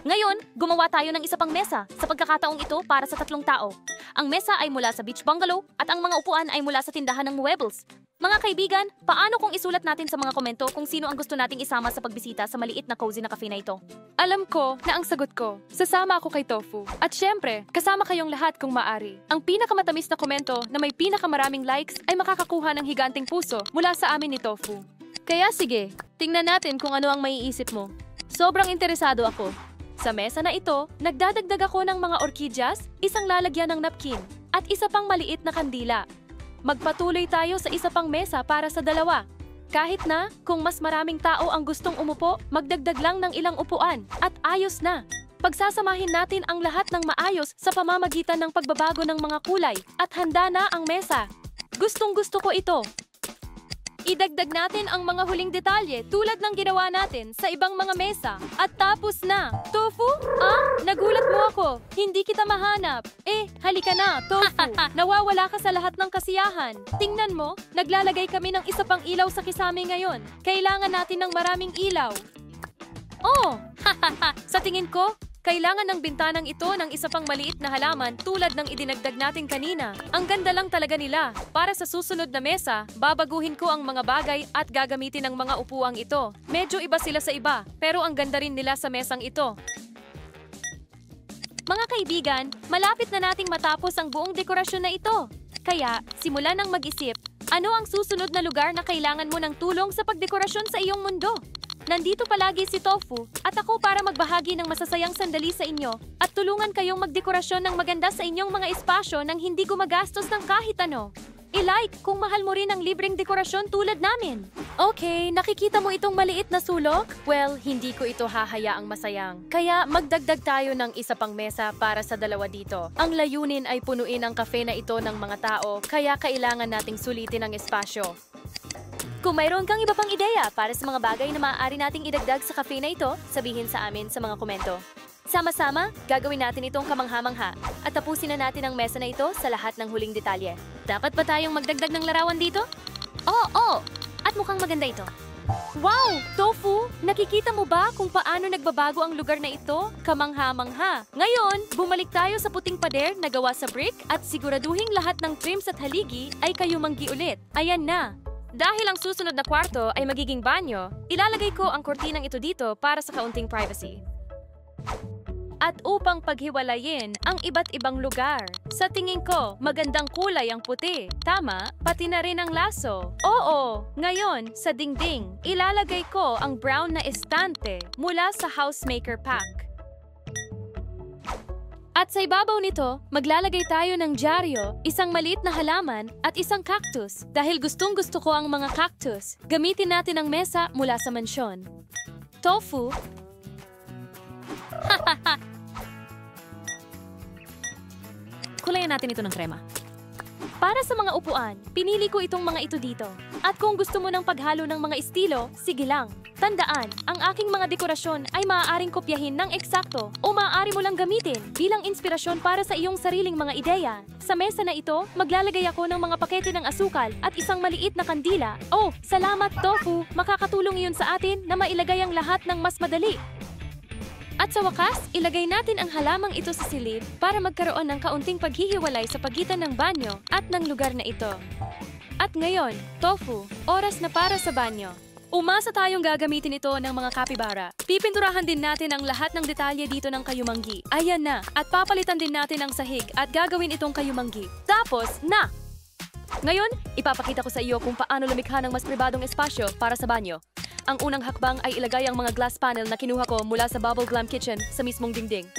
Ngayon, gumawa tayo ng isa pang mesa sa pagkakataong ito para sa 3 tao. Ang mesa ay mula sa beach bungalow at ang mga upuan ay mula sa tindahan ng Muebles. Mga kaibigan, paano kung isulat natin sa mga komento kung sino ang gusto nating isama sa pagbisita sa maliit na cozy na cafe na ito? Alam ko na ang sagot ko, sasama ako kay Tofu. At syempre, kasama kayong lahat kung maari. Ang pinakamatamis na komento na may pinakamaraming likes ay makakakuha ng higanting puso mula sa amin ni Tofu. Kaya sige, tingnan natin kung ano ang maiisip mo. Sobrang interesado ako. Sa mesa na ito, nagdadagdag ako ng mga orkidyas, isang lalagyan ng napkin, at isa pang maliit na kandila. Magpatuloy tayo sa isa pang mesa para sa 2. Kahit na, kung mas maraming tao ang gustong umupo, magdagdag lang ng ilang upuan, at ayos na. pagsasamahin natin ang lahat ng maayos sa pamamagitan ng pagbabago ng mga kulay at handa na ang mesa. Gustong-gusto ko ito. Idagdag natin ang mga huling detalye tulad ng ginawa natin sa ibang mga mesa. At tapos na. Tofu? Nagulat mo ako. Hindi kita mahanap. Halika na, Tofu. Nawawala ka sa lahat ng kasiyahan. Tingnan mo, naglalagay kami ng isa pang ilaw sa kisame ngayon. Kailangan natin ng maraming ilaw. Sa tingin ko, kailangan ng bintanang ito ng isa pang maliit na halaman tulad ng idinagdag natin kanina. Ang ganda lang talaga nila. Para sa susunod na mesa, babaguhin ko ang mga bagay at gagamitin ang mga upuang ito. Medyo iba sila sa iba, pero ang ganda rin nila sa mesang ito. Mga kaibigan, malapit na nating matapos ang buong dekorasyon na ito. Kaya, simulan ng mag-isip, ano ang susunod na lugar na kailangan mo ng tulong sa pagdekorasyon sa iyong mundo? Nandito palagi si Tofu at ako para magbahagi ng masasayang sandali sa inyo at tulungan kayong magdekorasyon ng maganda sa inyong mga espasyo nang hindi gumagastos ng kahit ano. I-like kung mahal mo rin ang libreng dekorasyon tulad namin. Okay, nakikita mo itong maliit na sulok? Well, hindi ko ito hahayaang masayang. Kaya magdagdag tayo ng isa pang mesa para sa dalawa dito. Ang layunin ay punuin ang cafe na ito ng mga tao, kaya kailangan nating sulitin ang espasyo. Kung mayroon kang iba pang ideya para sa mga bagay na maaari nating idagdag sa cafe na ito, sabihin sa amin sa mga komento. Sama-sama, gagawin natin itong kamangha-mangha at tapusin na natin ang mesa na ito sa lahat ng huling detalye. Dapat ba tayong magdagdag ng larawan dito? Oo! At mukhang maganda ito. Wow! Tofu, nakikita mo ba kung paano nagbabago ang lugar na ito? Kamangha-mangha. Ngayon, bumalik tayo sa puting pader na gawa sa brick at siguraduhing lahat ng trims at haligi ay kayumanggi ulit. Ayan na! Dahil ang susunod na kwarto ay magiging banyo, ilalagay ko ang kortinang ito dito para sa kaunting privacy. At upang paghiwalayin ang iba't ibang lugar. Sa tingin ko, magandang kulay ang puti. Tama, pati na rin ang laso. Oo, ngayon, sa dingding, ilalagay ko ang brown na estante mula sa housemaker pack. At sa ibabaw nito, maglalagay tayo ng dyaryo, isang maliit na halaman at isang cactus. Dahil gustong-gusto ko ang mga cactus, gamitin natin ang mesa mula sa mansyon. Tofu. Kulayan natin ito ng krema. Para sa mga upuan, pinili ko itong mga ito dito. At kung gusto mo ng paghalo ng mga estilo, sige lang. Tandaan, ang aking mga dekorasyon ay maaaring kopyahin ng eksakto o maaari mo lang gamitin bilang inspirasyon para sa iyong sariling mga ideya. Sa mesa na ito, maglalagay ako ng mga pakete ng asukal at isang maliit na kandila. Oh, salamat Tofu! Makakatulong iyon sa atin na mailagay ang lahat ng mas madali. At sa wakas, ilagay natin ang halamang ito sa silid para magkaroon ng kaunting paghihiwalay sa pagitan ng banyo at ng lugar na ito. At ngayon, Tofu, oras na para sa banyo. Umasa tayong gagamitin ito ng mga kapibara. Pipinturahan din natin ang lahat ng detalye dito ng kayumanggi. Ayan na, at papalitan din natin ang sahig at gagawin itong kayumanggi. Tapos, na! Ngayon, ipapakita ko sa iyo kung paano lumikha ng mas pribadong espasyo para sa banyo. Ang unang hakbang ay ilagay ang mga glass panel na kinuha ko mula sa Bubble Glam Kitchen sa mismong dingding.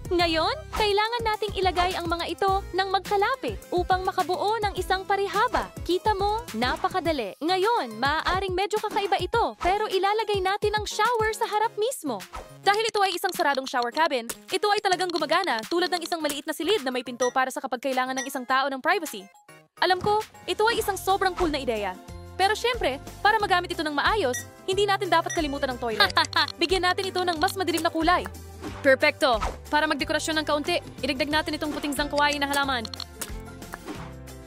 Ngayon, kailangan nating ilagay ang mga ito ng magkalapit upang makabuo ng isang parihaba. Kita mo, napakadali. Ngayon, maaaring medyo kakaiba ito, pero ilalagay natin ang shower sa harap mismo. Dahil ito ay isang saradong shower cabin, ito ay talagang gumagana tulad ng isang maliit na silid na may pinto para sa kapag kailangan ng isang tao ng privacy. Alam ko, ito ay isang sobrang cool na ideya. Pero syempre, para magamit ito ng maayos, hindi natin dapat kalimutan ng toilet. Bigyan natin ito ng mas madilim na kulay. Perfecto! Para magdekorasyon ng kaunti, idagdag natin itong puting sangkawain na halaman.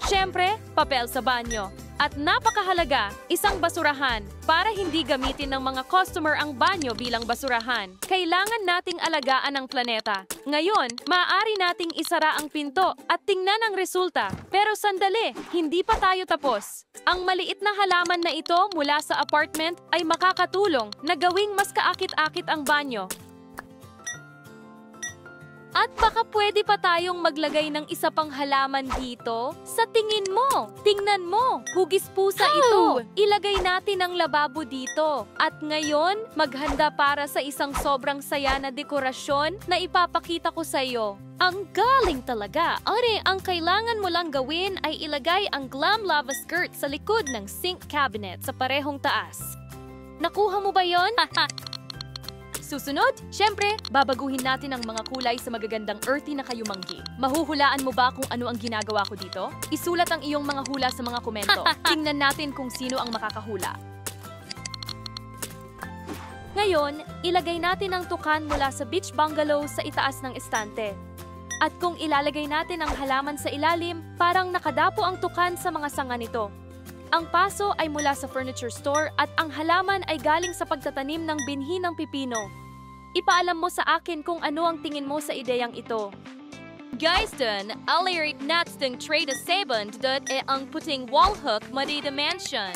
Syempre, papel sa banyo. At napakahalaga, isang basurahan para hindi gamitin ng mga customer ang banyo bilang basurahan. Kailangan nating alagaan ang planeta. Ngayon, maaari nating isara ang pinto at tingnan ang resulta. Pero sandali, hindi pa tayo tapos. Ang maliit na halaman na ito mula sa apartment ay makakatulong na gawing mas kaakit-akit ang banyo. At baka pwede pa tayong maglagay ng isa pang halaman dito? Sa tingin mo, tingnan mo, hugis pusa ito. Ilagay natin ang lababo dito. At ngayon, maghanda para sa isang sobrang saya na dekorasyon na ipapakita ko sa iyo. Ang galing talaga! Are, ang kailangan mo lang gawin ay ilagay ang Glam Lava Skirt sa likod ng sink cabinet sa parehong taas. Nakuha mo ba yon? Susunod, syempre, babaguhin natin ang mga kulay sa magagandang earthy na kayumanggi. Mahuhulaan mo ba kung ano ang ginagawa ko dito? Isulat ang iyong mga hula sa mga komento. Tingnan natin kung sino ang makakahula. Ngayon, ilagay natin ang tukan mula sa beach bungalow sa itaas ng estante. At kung ilalagay natin ang halaman sa ilalim, parang nakadapo ang tukan sa mga sanga nito. Ang paso ay mula sa furniture store at ang halaman ay galing sa pagtatanim ng binhi ng pipino. Ipaalam mo sa akin kung ano ang tingin mo sa ideyang ito. Guys dun, alirit nuts ding trade sabon dot ang puting wall hook madi dimension.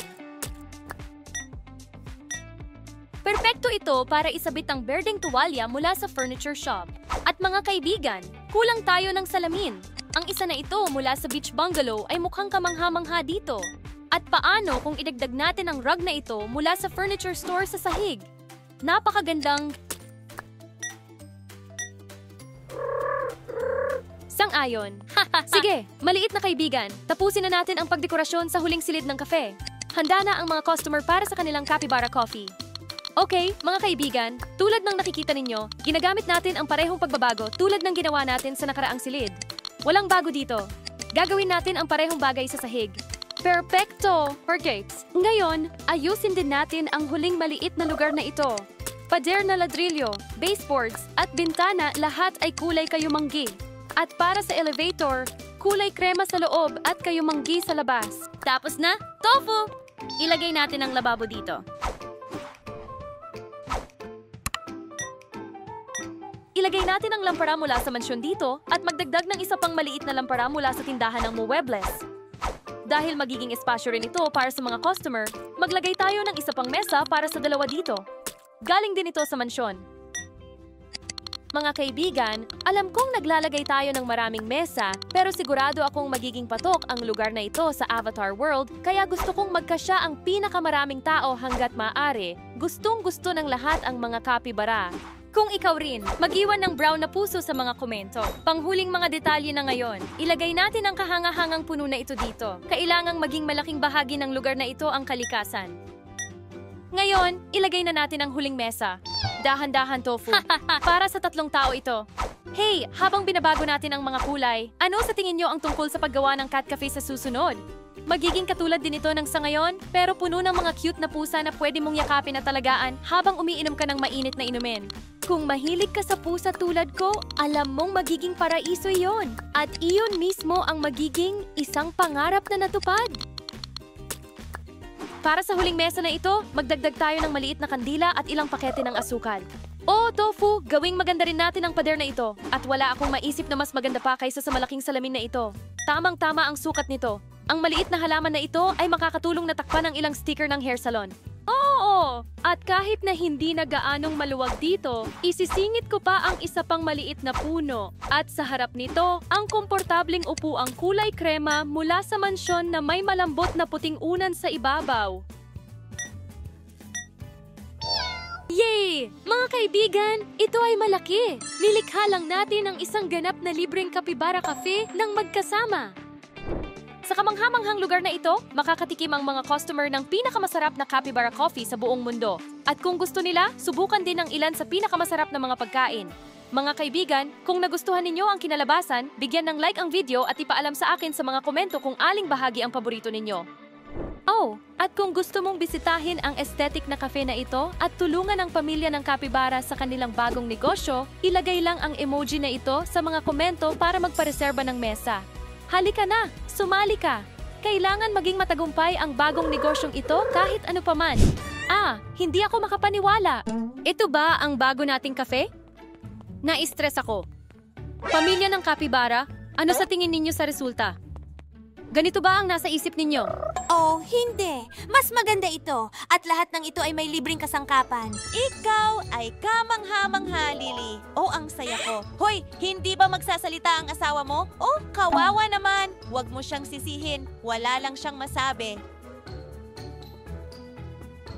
Perpekto ito para isabit ang berdeng tuwalya mula sa furniture shop. At mga kaibigan, kulang tayo ng salamin. Ang isa na ito mula sa beach bungalow ay mukhang kamangha-mangha dito. At paano kung idagdag natin ang rug na ito mula sa furniture store sa sahig? Napakagandang... Sang-ayon. Sige, maliit na kaibigan, tapusin na natin ang pagdekorasyon sa huling silid ng kafe. Handa na ang mga customer para sa kanilang capybara coffee. Okay, mga kaibigan, tulad ng nakikita ninyo, ginagamit natin ang parehong pagbabago tulad ng ginawa natin sa nakaraang silid. Walang bago dito. Gagawin natin ang parehong bagay sa sahig. Perpekto! Gates. Ngayon, ayusin din natin ang huling maliit na lugar na ito. Pader na ladrilyo, baseboards, at bintana lahat ay kulay kayumanggi. At para sa elevator, kulay krema sa loob at kayumanggi sa labas. Tapos na, tofu! Ilagay natin ang lababo dito. Ilagay natin ang lampara mula sa mansyon dito at magdagdag ng isa pang maliit na lampara mula sa tindahan ng muebles. Dahil magiging espasyo rin ito para sa mga customer, maglagay tayo ng isa pang mesa para sa dalawa dito. Galing din ito sa mansyon. Mga kaibigan, alam kong naglalagay tayo ng maraming mesa, pero sigurado akong magiging patok ang lugar na ito sa Avatar World, kaya gusto kong magkasya ang pinakamaraming tao hanggat maaari. Gustong-gusto ng lahat ang mga kapibara. Kung ikaw rin, mag-iwan ng brown na puso sa mga komento. Panghuling mga detalye na ngayon, ilagay natin ang kahanga-hangang puno na ito dito. Kailangang maging malaking bahagi ng lugar na ito ang kalikasan. Ngayon, ilagay na natin ang huling mesa. Dahan-dahan tofu. Para sa 3 tao ito. Hey, habang binabago natin ang mga kulay, ano sa tingin nyo ang tungkol sa paggawa ng cat cafe sa susunod? Magiging katulad din ito ng sa ngayon, pero puno ng mga cute na pusa na pwede mong yakapin at talagaan habang umiinom ka ng mainit na inumin. Kung mahilig ka sa pusa tulad ko, alam mong magiging paraiso iyon. At iyon mismo ang magiging isang pangarap na natupad. Para sa huling mesa na ito, magdagdag tayo ng maliit na kandila at ilang pakete ng asukal. Oh, tofu! Gawing maganda rin natin ang pader na ito. At wala akong maisip na mas maganda pa kaysa sa malaking salamin na ito. Tamang-tama ang sukat nito. Ang maliit na halaman na ito ay makakatulong na takpan ng ilang sticker ng hair salon. Oo! At kahit na hindi na gaanong maluwag dito, isisingit ko pa ang isa pang maliit na puno. At sa harap nito, ang komportabling upuang kulay krema mula sa mansyon na may malambot na puting unan sa ibabaw. Yay! Mga kaibigan, ito ay malaki. Nilikha lang natin ang isang ganap na libreng kapibara cafe ng magkasama. Sa kamanghamanghang lugar na ito, makakatikim ang mga customer ng pinakamasarap na capybara coffee sa buong mundo. At kung gusto nila, subukan din ang ilan sa pinakamasarap na mga pagkain. Mga kaibigan, kung nagustuhan ninyo ang kinalabasan, bigyan ng like ang video at ipaalam sa akin sa mga komento kung aling bahagi ang paborito ninyo. Oh, at kung gusto mong bisitahin ang aesthetic na cafe na ito at tulungan ang pamilya ng capybara sa kanilang bagong negosyo, ilagay lang ang emoji na ito sa mga komento para magpareserba ng mesa. Halika na! Sumali ka! Kailangan maging matagumpay ang bagong negosyong ito kahit ano paman. Hindi ako makapaniwala. Ito ba ang bago nating kafe? Na-stress ako. Pamilya ng capybara, ano sa tingin ninyo sa resulta? Ganito ba ang nasa isip ninyo? Oh, hindi. Mas maganda ito. At lahat ng ito ay may libreng kasangkapan. Ikaw ay kamangha-mangha, Lily. Oh, ang saya ko. Hoy, hindi ba magsasalita ang asawa mo? Oh, kawawa naman. Huwag mo siyang sisihin. Wala lang siyang masabi.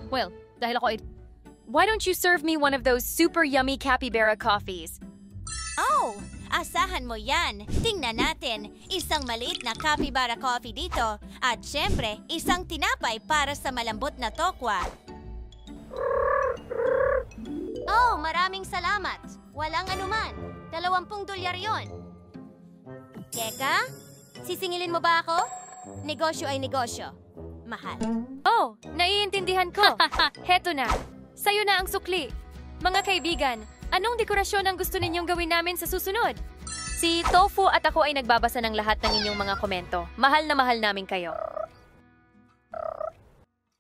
Well, dahil ako why don't you serve me one of those super yummy capybara coffees? Oh, asahan mo yan. Tingnan natin. Isang maliit na capybara coffee dito. At syempre, isang tinapay para sa malambot na tokwa. Oh, maraming salamat. Walang anuman. $20 yon. Teka, sisingilin mo ba ako? Negosyo ay negosyo. Mahal. Oh, naiintindihan ko. Heto na. Sa'yo na ang sukli. Mga kaibigan, anong dekorasyon ang gusto ninyong gawin namin sa susunod? Si Tofu at ako ay nagbabasa ng lahat ng inyong mga komento. Mahal na mahal namin kayo.